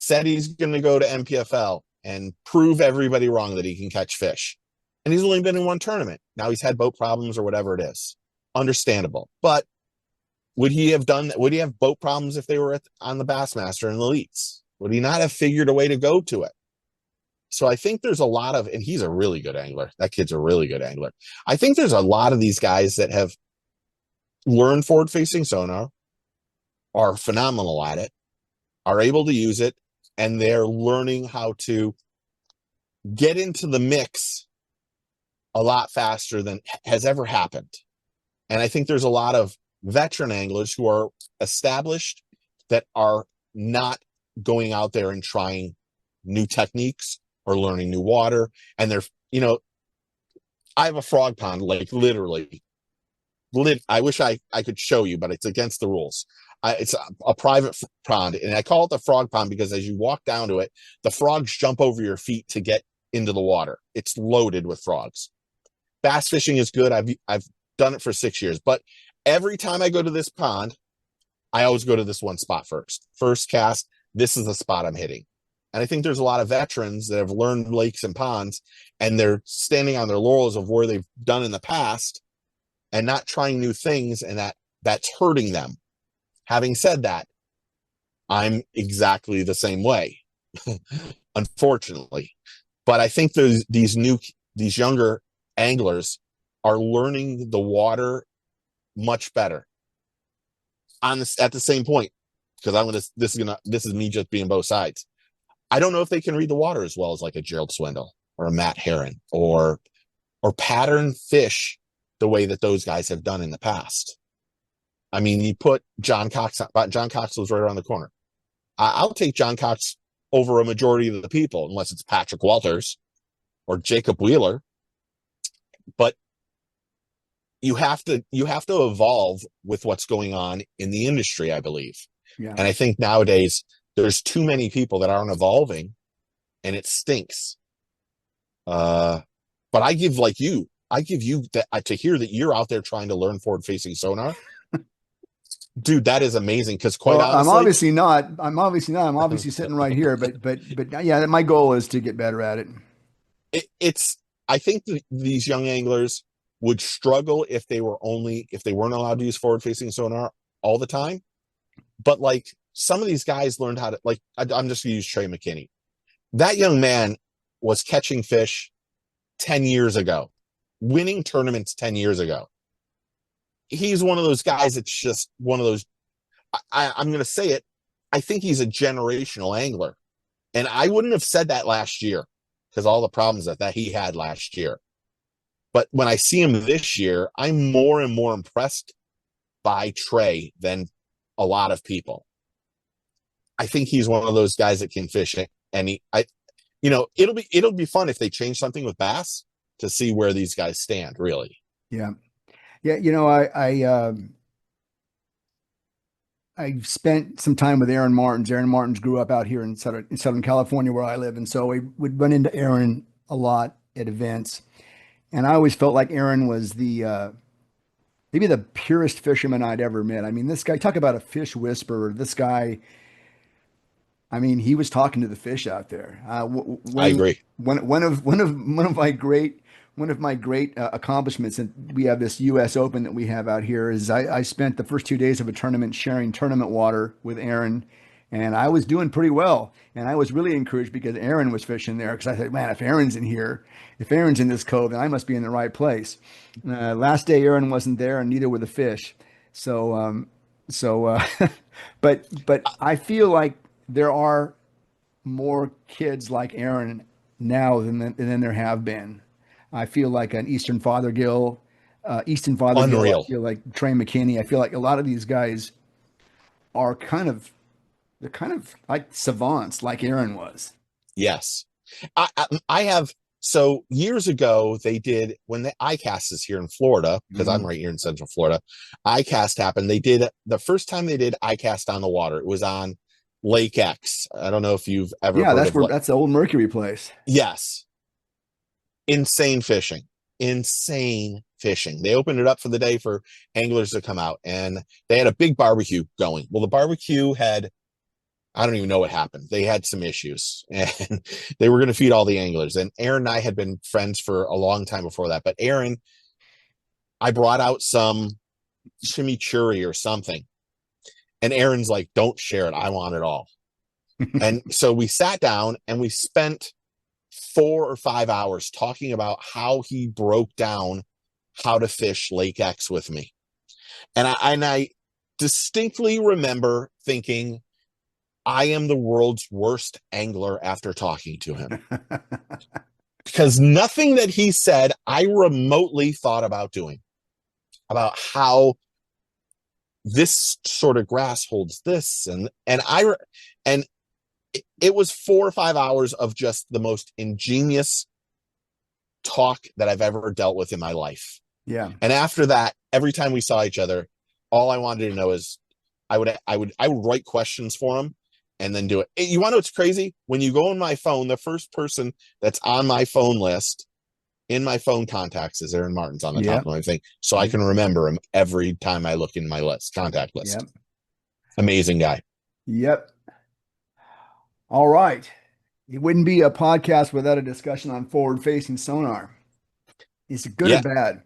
said he's going to go to MPFL and prove everybody wrong that he can catch fish. And he's only been in one tournament. Now he's had boat problems or whatever it is. Understandable. But would he have boat problems if they were on the Bassmaster and the Elites? Would he not have figured a way to go to it? So I think there's a lot of, and he's a really good angler. That kid's a really good angler. I think there's a lot of these guys that have learned forward-facing sonar, are phenomenal at it, are able to use it, and they're learning how to get into the mix a lot faster than has ever happened. And I think there's a lot of veteran anglers who are established that are not going out there and trying new techniques or learning new water. And I have a frog pond, like literally. I wish I could show you, but it's against the rules. It's a private pond, and I call it the frog pond because as you walk down to it, the frogs jump over your feet to get into the water. It's loaded with frogs. Bass fishing is good. I've done it for 6 years, but every time I go to this pond, I always go to this one spot first. First cast, this is the spot I'm hitting. And I think there's a lot of veterans that have learned lakes and ponds, and they're standing on their laurels of where they've done in the past and not trying new things, and that's hurting them. Having said that, I'm exactly the same way, unfortunately. But I think these younger anglers are learning the water much better. At the same point, because this is me just being both sides. I don't know if they can read the water as well as like a Gerald Swindle or a Matt Herron or pattern fish the way that those guys have done in the past. I mean, you put John Cox was right around the corner. I'll take John Cox over a majority of the people, unless it's Patrick Walters or Jacob Wheeler. But you have to evolve with what's going on in the industry, I believe. Yeah. And I think nowadays there's too many people that aren't evolving, and it stinks. But I give you that to hear that you're out there trying to learn forward-facing sonar. Dude, that is amazing. Because honestly, I'm obviously not. I'm obviously sitting right here. But yeah, my goal is to get better at it. I think these young anglers would struggle if they weren't allowed to use forward-facing sonar all the time. But like some of these guys learned how to, like, I'm just gonna use Trey McKinney. That young man was catching fish 10 years ago, winning tournaments 10 years ago. He's one of those guys that's just one of those, I'm going to say it, I think he's a generational angler. And I wouldn't have said that last year because all the problems that he had last year. But when I see him this year, I'm more and more impressed by Trey than a lot of people. I think he's one of those guys that can fish it. And it'll be fun if they change something with bass to see where these guys stand, really. Yeah. Yeah, I spent some time with Aaron Martins. Aaron Martins grew up out here in Southern California where I live, and so we would run into Aaron a lot at events. And I always felt like Aaron was maybe the purest fisherman I'd ever met. I mean, this guy, talk about a fish whisperer. This guy I mean, he was talking to the fish out there. I agree. One of my great accomplishments, and we have this U.S. Open that we have out here, is I spent the first 2 days of a tournament sharing tournament water with Aaron, and I was doing pretty well. And I was really encouraged because Aaron was fishing there because I said, man, if Aaron's in this cove, then I must be in the right place. Last day, Aaron wasn't there, and neither were the fish. So, but I feel like there are more kids like Aaron now than there have been. I feel like an Easton Fothergill. I Unreal. feel like Trey McKinney. I feel like a lot of these guys are they're kind of like savants, like Aaron was. Yes. I have, so years ago they did, when the ICAST is here in Florida, because I'm right here in Central Florida, ICAST happened. They did, the first time they did ICAST on the water, it was on Lake X. I don't know if you've ever Yeah, heard of that's the old Mercury place. Yes. Insane fishing. Insane fishing. They opened it up for the day for anglers to come out, and they had a big barbecue going. Well, the barbecue had, I don't even know what happened. They had some issues, and they were going to feed all the anglers. And Aaron and I had been friends for a long time before that. But Aaron, I brought out some chimichurri or something. And Aaron's like, don't share it. I want it all. And so we sat down and we spent 4 or 5 hours talking about how he broke down how to fish Lake X with me. And I distinctly remember thinking, I am the world's worst angler after talking to him. Because nothing that he said, I remotely thought about doing, about how this sort of grass holds this. And it was 4 or 5 hours of just the most ingenious talk that I've ever dealt with in my life. Yeah. And after that, every time we saw each other, all I wanted to know is I would write questions for him and then do it. You want to know what's crazy? When you go on my phone, the first person that's on my phone list in my phone contacts is Aaron Martin's on the top of my thing. So I can remember him every time I look in my contact list. Yep. Amazing guy. Yep. All right. It wouldn't be a podcast without a discussion on forward-facing sonar. Is it good or bad?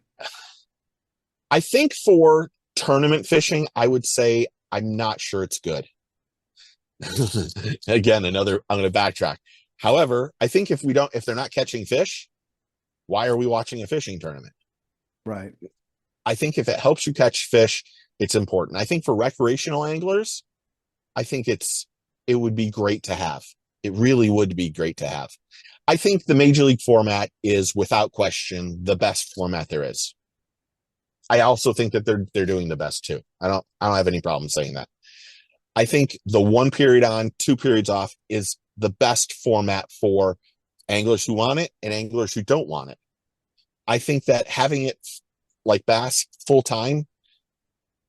I think for tournament fishing, I would say I'm not sure it's good. Again, I'm going to backtrack. However, I think if they're not catching fish, why are we watching a fishing tournament? Right. I think if it helps you catch fish, it's important. I think for recreational anglers, I think it would be great to have. It really would be great to have. I think the Major League format is without question the best format there is. I also think that they're doing the best too. I don't have any problem saying that. I think the 1 period on, 2 periods off is the best format for anglers who want it and anglers who don't want it. I think that having it like bass full time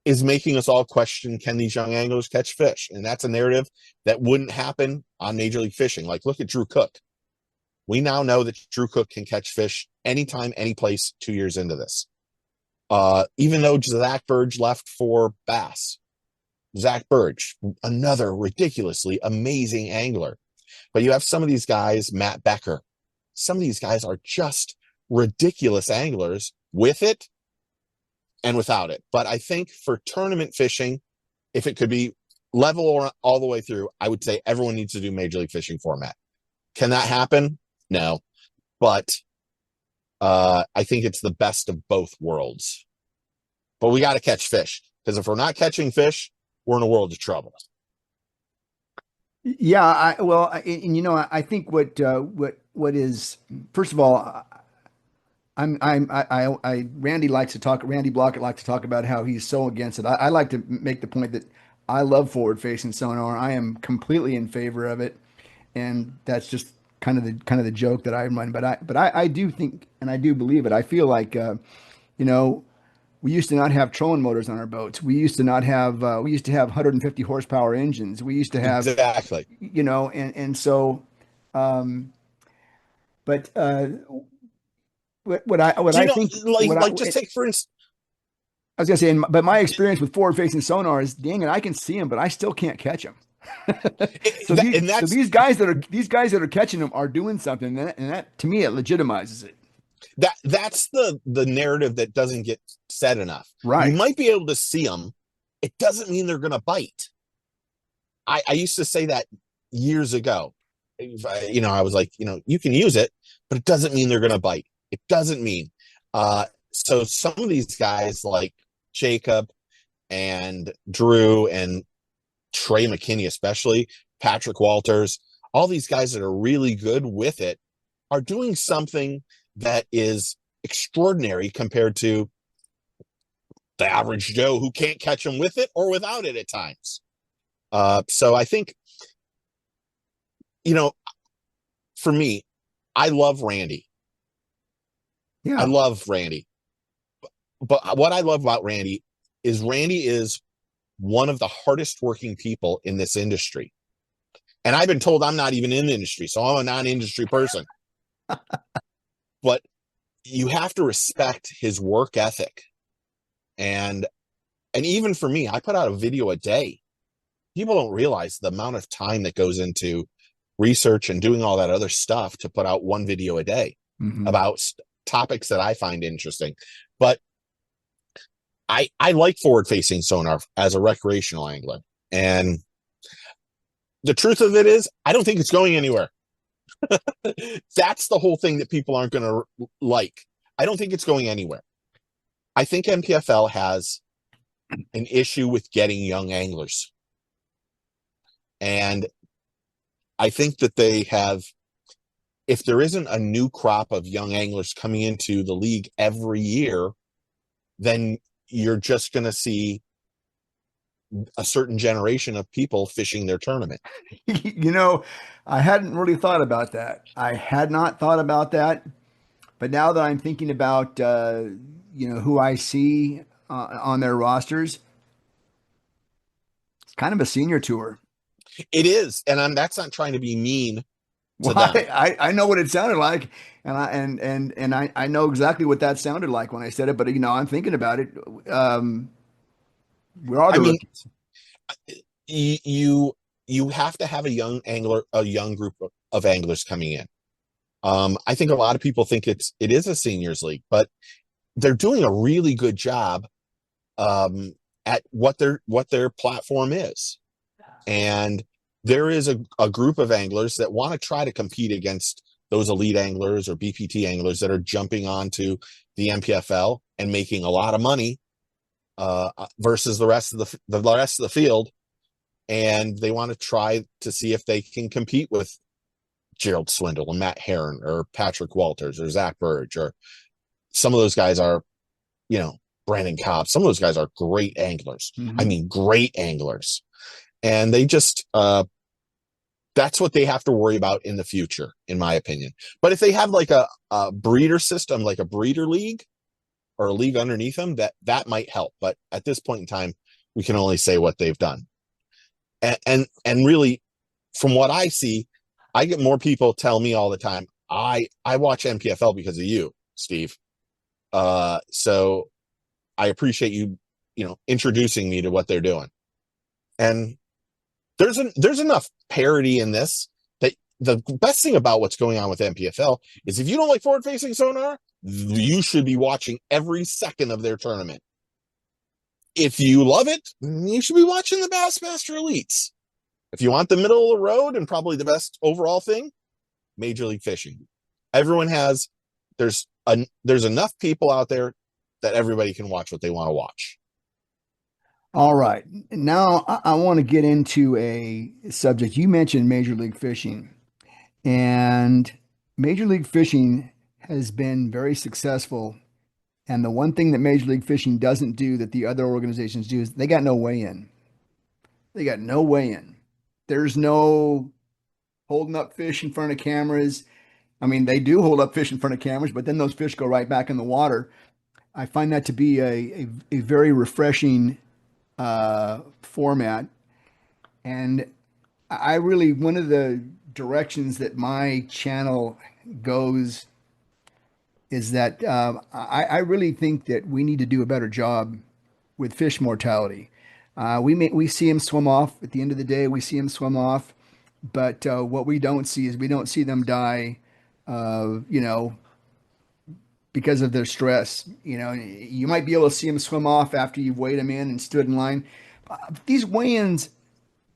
is making us all question, can these young anglers catch fish? And that's a narrative that wouldn't happen on Major League Fishing. Like, look at Drew Cook. We now know that Drew Cook can catch fish anytime, any place 2 years into this. Even though Zach Burge left for bass. Zach Burge, another ridiculously amazing angler. But you have some of these guys, Matt Becker. Some of these guys are just ridiculous anglers with it and without it. But I think for tournament fishing, if it could be level or all the way through, I would say everyone needs to do Major League Fishing format. Can that happen? No. But I think it's the best of both worlds. But we got to catch fish, because if we're not catching fish, we're in a world of trouble. Yeah, I think what is, first of all, Randy Blockett likes to talk about how he's so against it. I like to make the point that I love forward facing sonar. I am completely in favor of it, and that's just kind of the joke that I run. But I do think, and I do believe it. I feel like we used to not have trolling motors on our boats. We used to not have. We used to have 150 horsepower engines. We used to have Exactly. And so, but what I think, just take for instance. I was gonna say, but my experience with forward facing sonar is, dang it, I can see them, but I still can't catch them. It- that, and So that's these guys that are catching them are doing something, and that to me it legitimizes it. that's the narrative that doesn't get said enough. You Right. might be able to see them. It doesn't mean they're going to bite. I used to say that years ago. I was like, you can use it, but it doesn't mean they're going to bite. It doesn't mean. So some of these guys like Jacob and Drew and Trey McKinney, especially Patrick Walters, all these guys that are really good with it are doing something that is extraordinary compared to the average Joe who can't catch them with it or without it at times. So I think, you know, for me, I love Randy. I Yeah. love Randy. But what I love about Randy is one of the hardest working people in this industry. And I've been told I'm not even in the industry, so I'm a non-industry person. But you have to respect his work ethic. And even for me, I put out a video a day. People don't realize the amount of time that goes into research and doing all that other stuff to put out one video a day Hmm. about topics that I find interesting. But I like forward facing sonar as a recreational angler. And the truth of it is, I don't think it's going anywhere. That's the whole thing that people aren't going to like. I don't think it's going anywhere. I think MPFL has an issue with getting young anglers. And I think that they have, if there isn't a new crop of young anglers coming into the league every year, then you're just going to see a certain generation of people fishing their tournament. You know, I hadn't really thought about that. I had not thought about that, but now that I'm thinking about who I see on their rosters, it's kind of a senior tour. It is, and that's not trying to be mean Well, to them. I know what it sounded like, and I know exactly what that sounded like when I said it. But I'm thinking about it. Where are I the mean, rookies? you you have to have a young group of anglers coming in. I think a lot of people think it is a seniors league, but they're doing a really good job at what their platform is. And there is a group of anglers that want to try to compete against those elite anglers or BPT anglers that are jumping onto the MPFL and making a lot of money versus the rest of the field. And they want to try to see if they can compete with Gerald Swindle and Matt Heron or Patrick Walters or Zach Burge, or some of those guys are, Brandon Cobb. Some of those guys are great anglers. I Hmm. mean, great anglers. And they just, that's what they have to worry about in the future, in my opinion. But if they have like a breeder system, like a breeder league or a league underneath them, that might help. But at this point in time, we can only say what they've done. And really, from what I see, I get more people tell me all the time, I watch MPFL because of you, Steve. So I appreciate you, introducing me to what they're doing. And there's enough parity in this that the best thing about what's going on with MPFL is if you don't like forward facing sonar, you should be watching every second of their tournament. If you love it, you should be watching the Bassmaster Elites. If you want the middle of the road and probably the best overall thing, Major League Fishing. Everyone has there's enough people out there that everybody can watch what they want to watch. All right. Now I want to get into a subject. You mentioned Major League Fishing, and Major League Fishing has been very successful. And the one thing that Major League Fishing doesn't do that the other organizations do is they got no weigh in. They got no weigh in. There's no holding up fish in front of cameras. I mean, they do hold up fish in front of cameras, but then those fish go right back in the water. I find that to be a very refreshing format. And I really, one of the directions that my channel goes is that I really think that we need to do a better job with fish mortality. We see them swim off at the end of the day. We see them swim off, but what we don't see is we don't see them die. You know, because of their stress. You know, you might be able to see them swim off after you've weighed them in and stood in line. These weigh-ins,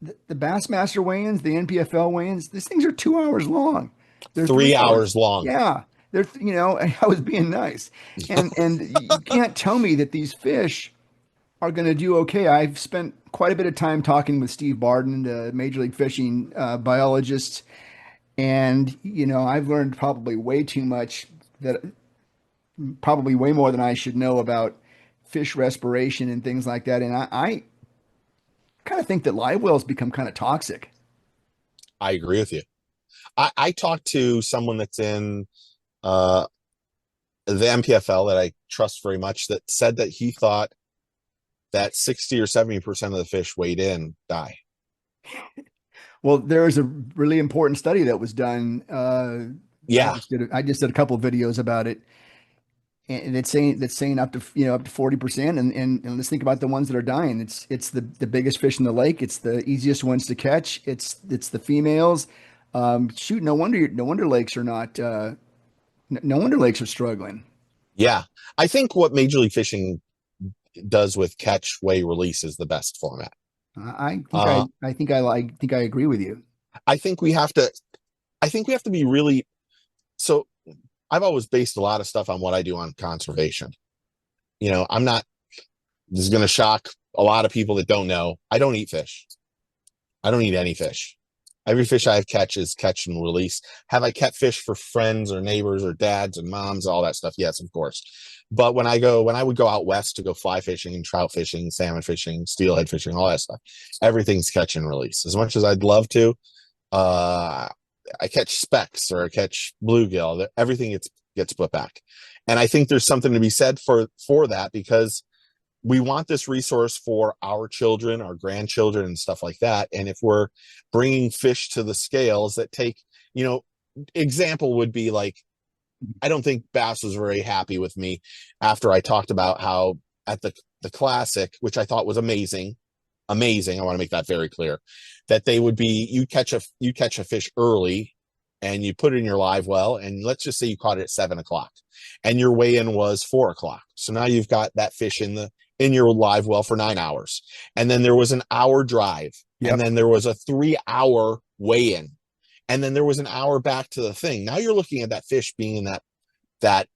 the Bassmaster weigh-ins, the NPFL weigh-ins, these things are 2 hours long. They're 3 hours long. Yeah, they're I was being nice, and you can't tell me that these fish are going to do okay. I've spent quite a bit of time talking with Steve Barden, the Major League Fishing biologist, and I've learned probably way too much, that probably way more than I should know about fish respiration and things like that. And I kind of think that live wells become kind of toxic. I agree with you. I talked to someone that's in the MPFL that I trust very much, that said that he thought that 60 or 70% of the fish weighed in die. Well, there is a really important study that was done. Yeah. I just did a couple of videos about it, and it's saying up to 40%. And let's think about the ones that are dying. It's the biggest fish in the lake. It's the easiest ones to catch. It's the females. Shoot, no wonder lakes are not. No wonder lakes are struggling. Yeah. I think what Major League Fishing does with catch, weigh, release is the best format. I think I agree with you. I think we have to be really, so I've always based a lot of stuff on what I do on conservation. I'm not, this is going to shock a lot of people that don't know. I don't eat fish. I don't eat any fish. Every fish I have catch is catch and release. Have I kept fish for friends or neighbors or dads and moms, all that stuff? Yes, of course. But when I would go out west to go fly fishing and trout fishing, salmon fishing, steelhead fishing, all that stuff, everything's catch and release. As much as I'd love to, I catch specks or I catch bluegill. Everything gets put back. And I think there's something to be said for that, because we want this resource for our children, our grandchildren, and stuff like that. And if we're bringing fish to the scales that take, example would be like, I don't think Bass was very happy with me after I talked about how at the Classic, which I thought was amazing. I want to make that very clear, that they would be, you catch a fish early and you put it in your live well. And let's just say you caught it at 7:00 and your weigh-in was 4:00. So now you've got that fish in your live well for 9 hours. And then there was an hour drive. Yep. And then there was a 3-hour weigh-in. And then there was an hour back to the thing. Now you're looking at that fish being in that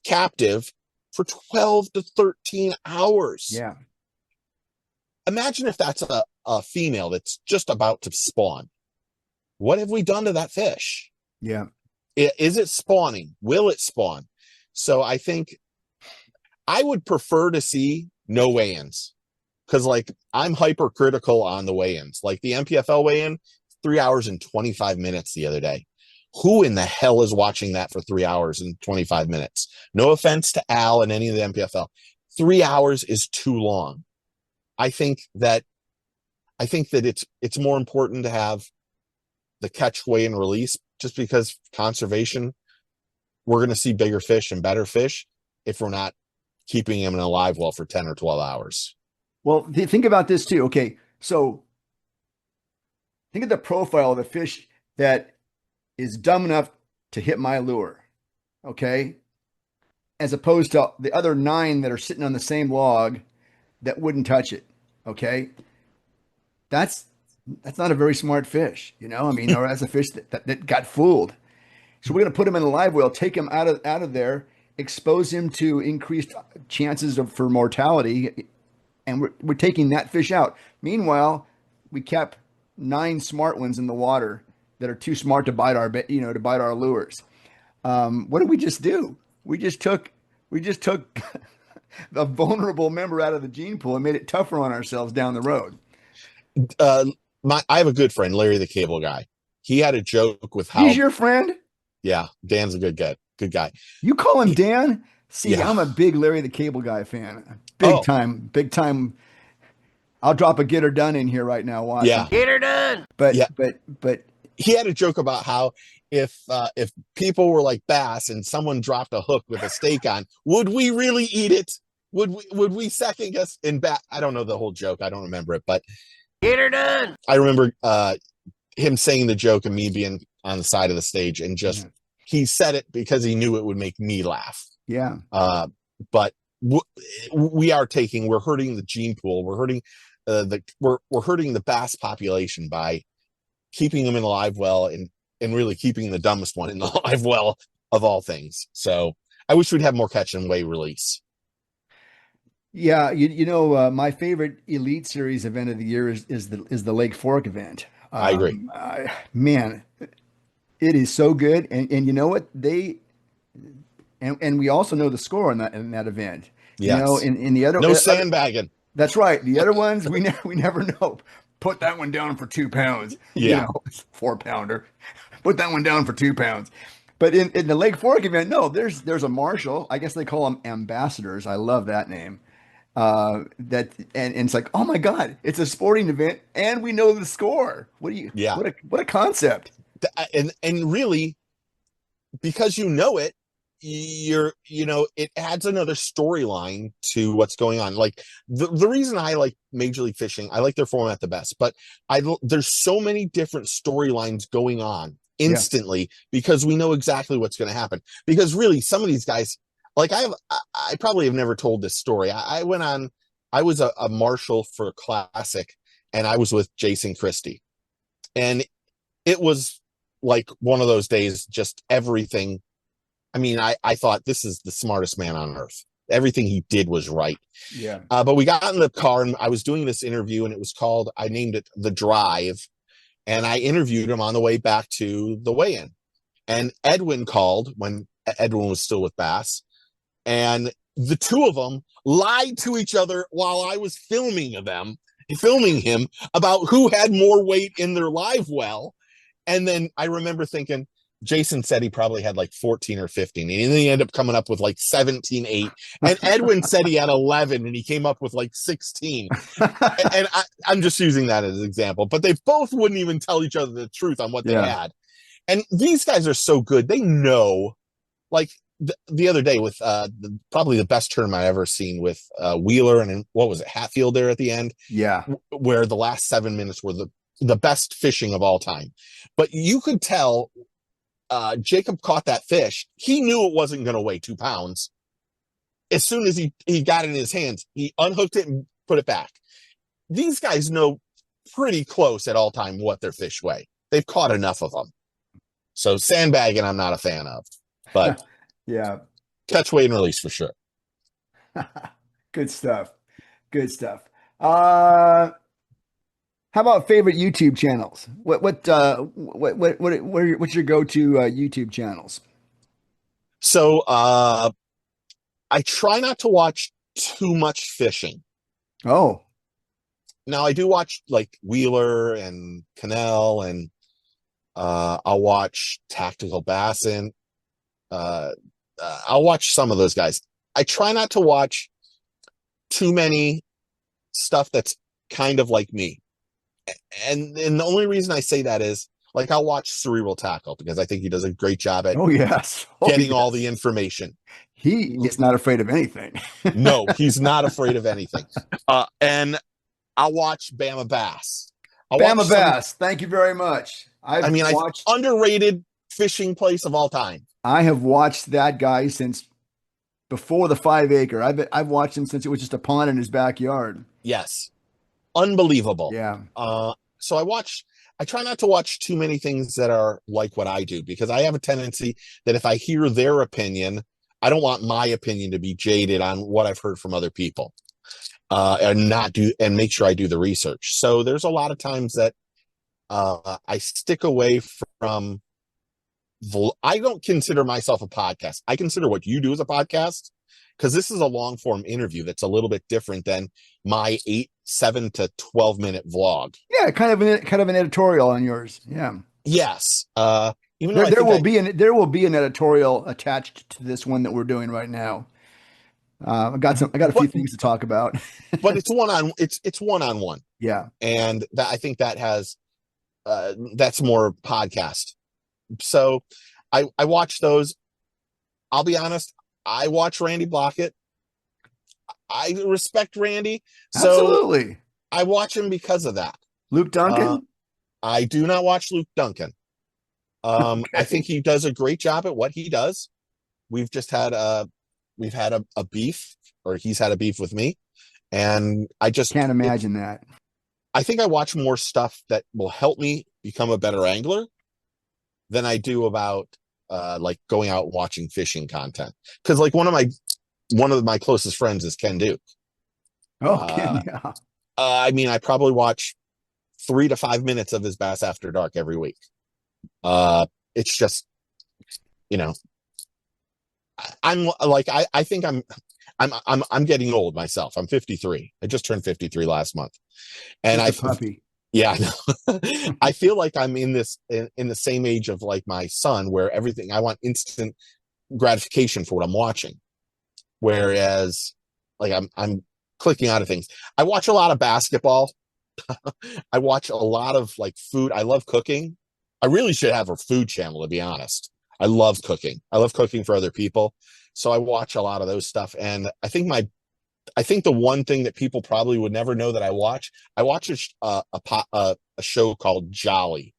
captive for 12 to 13 hours. Yeah. Imagine if that's a female that's just about to spawn. What have we done to that fish? Yeah. Is it spawning? Will it spawn? So I think I would prefer to see no weigh-ins, because I'm hypercritical on the weigh-ins. Like the MPFL weigh-in, 3 hours and 25 minutes the other day. Who in the hell is watching that for 3 hours and 25 minutes? No offense to Al and any of the MPFL. 3 hours is too long. I think that it's more important to have the catch, weigh, and release, just because conservation, we're going to see bigger fish and better fish if we're not keeping them in a live well for 10 or 12 hours. Well, think about this too. Okay, so think of the profile of the fish that is dumb enough to hit my lure, okay, as opposed to the other 9 that are sitting on the same log that wouldn't touch it, okay? That's not a very smart fish, or as a fish that got fooled. So we're going to put him in a live well, take him out of there, expose him to increased chances for mortality, and we're taking that fish out. Meanwhile, we kept 9 smart ones in the water that are too smart to bite our lures. What did we just do? We just took the vulnerable member out of the gene pool and made it tougher on ourselves down the road. I have a good friend, Larry the Cable Guy. He had a joke with how he's your friend. Yeah, Dan's a good guy. You call him Dan? See, yeah. I'm a big Larry the Cable Guy fan. Big time. I'll drop a get her done in here right now. Watch. Yeah, get her done. But he had a joke about how if people were like Bass and someone dropped a hook with a steak on, would we really eat it? would we second guess in back? I don't know the whole joke. I don't remember it, but Get her done. I remember him saying the joke and me being on the side of the stage and just he said it because he knew it would make me laugh. Yeah. But we're hurting the gene pool. We're hurting we're hurting the bass population by keeping them in the live well and really keeping the dumbest one in the live well of all things. So I wish we'd have more catch and weigh release. Yeah, my favorite Elite Series event of the year is the Lake Fork event. I agree. Man, it is so good, and you know what and we also know the score in that event. Yes. In the other no sandbagging. That's right. The other ones we never know. Put that one down for 2 pounds. Yeah, 4-pounder. Put that one down for 2 pounds. But in the Lake Fork event, no, there's a marshal. I guess they call them ambassadors. I love that name. And it's like, oh my God, it's a sporting event and we know the score. What a concept. And really, because you know it, it adds another storyline to what's going on. Like the reason I like Major League Fishing, I like their format the best, but there's so many different storylines going on instantly because we know exactly what's going to happen. Because really, some of these guys, like I probably have never told this story. I was a marshal for a classic, and I was with Jason Christie, and it was like one of those days, just everything. I mean, I thought this is the smartest man on earth. Everything he did was right. Yeah. But we got in the car and I was doing this interview, and it was called, I named it The Drive. And I interviewed him on the way back to the weigh-in. And Edwin called when Edwin was still with Bass. And the two of them lied to each other while I was filming him about who had more weight in their live well. And then I remember thinking, Jason said he probably had like 14 or 15, and then he ended up coming up with like 17.8. And Edwin said he had 11, and he came up with like 16. And I'm just using that as an example, but they both wouldn't even tell each other the truth on what they had. And these guys are so good. They know, like the other day with probably the best tournament I've ever seen with Wheeler and what was it, Hatfield there at the end? Yeah. Where the last 7 minutes were the best fishing of all time. But you could tell Jacob caught that fish. He knew it wasn't going to weigh 2 pounds. As soon as he got it in his hands, he unhooked it and put it back. These guys know pretty close at all time what their fish weigh. They've caught enough of them. So sandbagging, I'm not a fan of. But yeah, catch, weigh, and release for sure. Good stuff. Good stuff. How about favorite YouTube channels? What's your go-to YouTube channels? So I try not to watch too much fishing. Oh, now I do watch like Wheeler and Cannell, and I'll watch Tactical Bassin. I'll watch some of those guys. I try not to watch too many stuff that's kind of like me. And the only reason I say that is, like, I'll watch Cerebral Tackle because I think he does a great job at getting all the information. He is not afraid of anything. No, he's not afraid of anything. And I'll watch Bama Bass. Bama Bass, thank you very much. I mean, underrated fishing place of all time. I have watched that guy since before the 5 acre. I've watched him since it was just a pond in his backyard. Yes. Unbelievable. Yeah. So I try not to watch too many things that are like what I do, because I have a tendency that if I hear their opinion, I don't want my opinion to be jaded on what I've heard from other people, and make sure I do the research. So there's a lot of times that I stick away from. I don't consider myself a podcast. I consider what you do as a podcast, because this is a long form interview that's a little bit different than my 7 to 12 minute vlog. Yeah, kind of an editorial on yours. Yeah. Yes. Even there will be an editorial attached to this one that we're doing right now. I got a few things to talk about. But it's one-on-one. Yeah. And I think that has that's more podcast. So I watch those. I'll be honest, I watch Randy Blockett. I respect Randy, so Absolutely. I watch him because of that. Luke Uh, Duncan? I do not watch Luke Duncan. I Okay. think he does a great job at what he does. We've just had a beef, or he's had a beef with me, and Can't imagine that. I think I watch more stuff that will help me become a better angler than I do about like going out watching fishing content. Because like one of my closest friends is Ken Duke. Oh, Uh, Ken, yeah. I mean, I probably watch 3 to 5 minutes of his Bass After Dark every week. It's just, you know, I'm like I think I'm getting old myself. I'm 53. I just turned 53 last month, and Just a puppy. yeah, I feel like I'm in the same age of like my son, where everything I want instant gratification for what I'm watching. Whereas, like I'm clicking out of things. I watch a lot of basketball. I watch a lot of like food. I love cooking. I really should have a food channel, to be honest. I love cooking. I love cooking for other people. So I watch a lot of those stuff. And I think the one thing that people probably would never know that I watch a show called Jolly,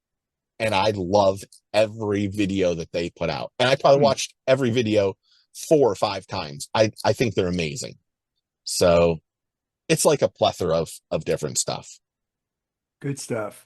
and I love every video that they put out. And I probably Hmm. watched every video 4 or 5 times. I think they're amazing. So it's like a plethora of different stuff. Good stuff.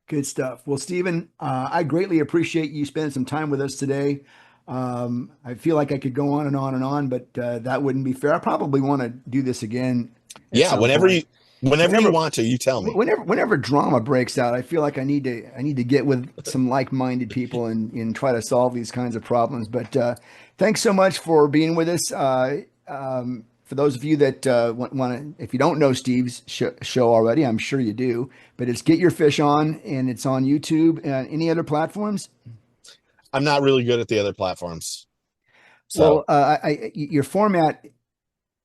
Good stuff. Well, Stephen, I greatly appreciate you spending some time with us today. I feel like I could go on and on and on, but that wouldn't be fair. I probably want to do this again at Yeah, some point. whenever you Whenever, want to, you tell me. whenever drama breaks out, I feel like I need to get with some like-minded people and try to solve these kinds of problems. But thanks so much for being with us. For those of you that want to, if you don't know Steve's show already, I'm sure you do. But it's Get Your Fish On, and it's on YouTube and any other platforms. I'm not really good at the other platforms. So, Well, your format,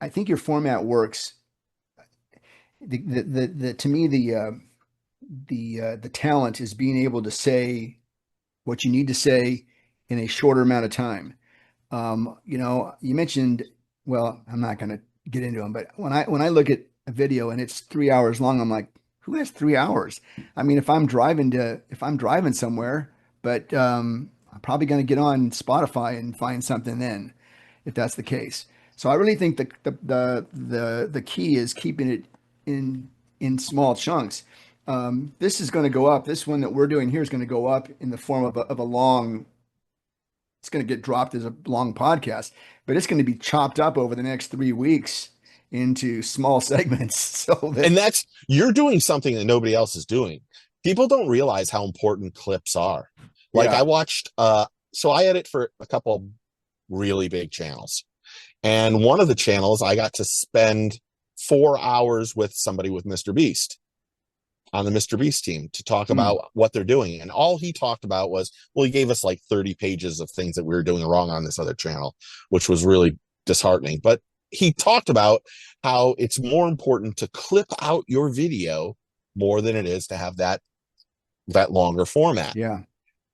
I think your format works. To me the talent is being able to say what you need to say in a shorter amount of time. You mentioned, well, I'm not going to get into them, but when I look at a video and it's 3 hours long, I'm like, who has 3 hours? I mean, if I'm driving somewhere, but I'm probably going to get on Spotify and find something then, if that's the case. So I really think the key is keeping it in in small chunks. This is going to go up. This one that we're doing here is going to go up in the form of a long. It's going to get dropped as a long podcast, but it's going to be chopped up over the next 3 weeks into small segments. So that and you're doing something that nobody else is doing. People don't realize how important clips are. Like yeah, I watched, so I edit for a couple really big channels. And one of the channels, I got to spend 4 hours with somebody with Mr. Beast on the Mr. Beast team to talk mm, about what they're doing. And all he talked about was, well, he gave us like 30 pages of things that we were doing wrong on this other channel, which was really disheartening. But he talked about how it's more important to clip out your video more than it is to have that longer format. yeah.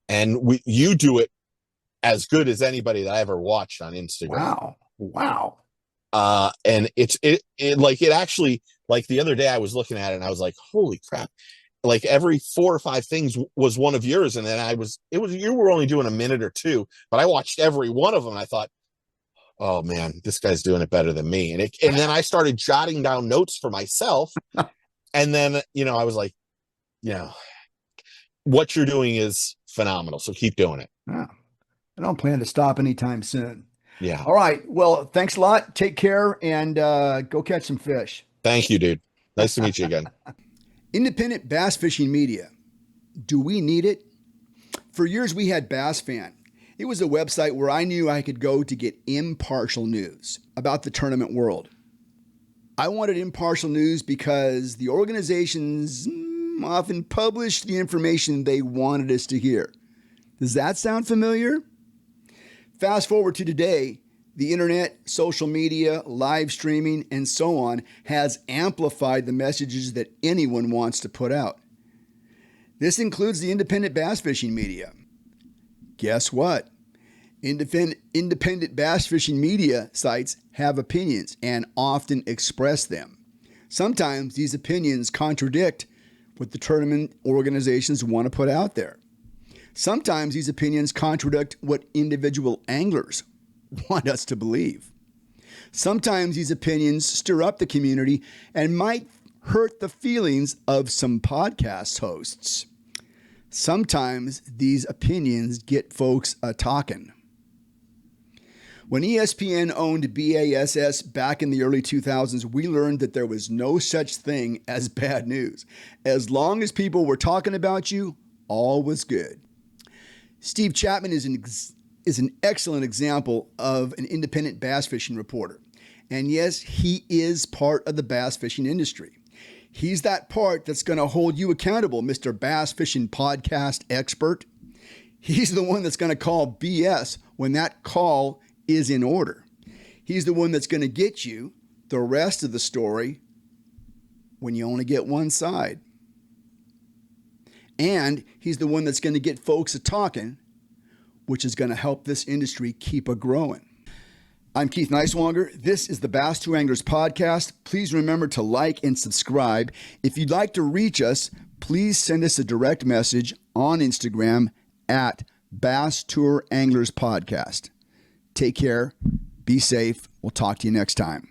And you do it as good as anybody that I ever watched on Instagram. Wow, wow. And it like it actually, like the other day I was looking at it and I was like, holy crap. Like every 4 or 5 things was one of yours. And then you were only doing a minute or two, but I watched every one of them. And I thought, oh man, this guy's doing it better than me. And then I started jotting down notes for myself. And then, I was like, you know, what you're doing is phenomenal. So keep doing it. Yeah. I don't plan to stop anytime soon. Yeah. All right. Well, thanks a lot. Take care and go catch some fish. Thank you, dude. Nice to meet you again. Independent bass fishing media. Do we need it? For years, we had Bass Fan. It was a website where I knew I could go to get impartial news about the tournament world. I wanted impartial news because the organizations often published the information they wanted us to hear. Does that sound familiar? Fast forward to today, the internet, social media, live streaming, and so on has amplified the messages that anyone wants to put out. This includes the independent bass fishing media. Guess what? Independent bass fishing media sites have opinions and often express them. Sometimes these opinions contradict what the tournament organizations want to put out there. Sometimes these opinions contradict what individual anglers want us to believe. Sometimes these opinions stir up the community and might hurt the feelings of some podcast hosts. Sometimes these opinions get folks a-talking. When ESPN owned BASS back in the early 2000s, we learned that there was no such thing as bad news. As long as people were talking about you, all was good. Steve Chapman is an excellent example of an independent bass fishing reporter. And yes, he is part of the bass fishing industry. He's that part that's going to hold you accountable, Mr. Bass Fishing Podcast expert. He's the one that's going to call BS when that call is in order. He's the one that's going to get you the rest of the story when you only get one side. And he's the one that's going to get folks a-talking, which is going to help this industry keep a-growing. I'm Keith Neiswanger. This is the Bass Tour Anglers Podcast. Please remember to like and subscribe. If you'd like to reach us, please send us a direct message on Instagram at Bass Tour Anglers Podcast. Take care. Be safe. We'll talk to you next time.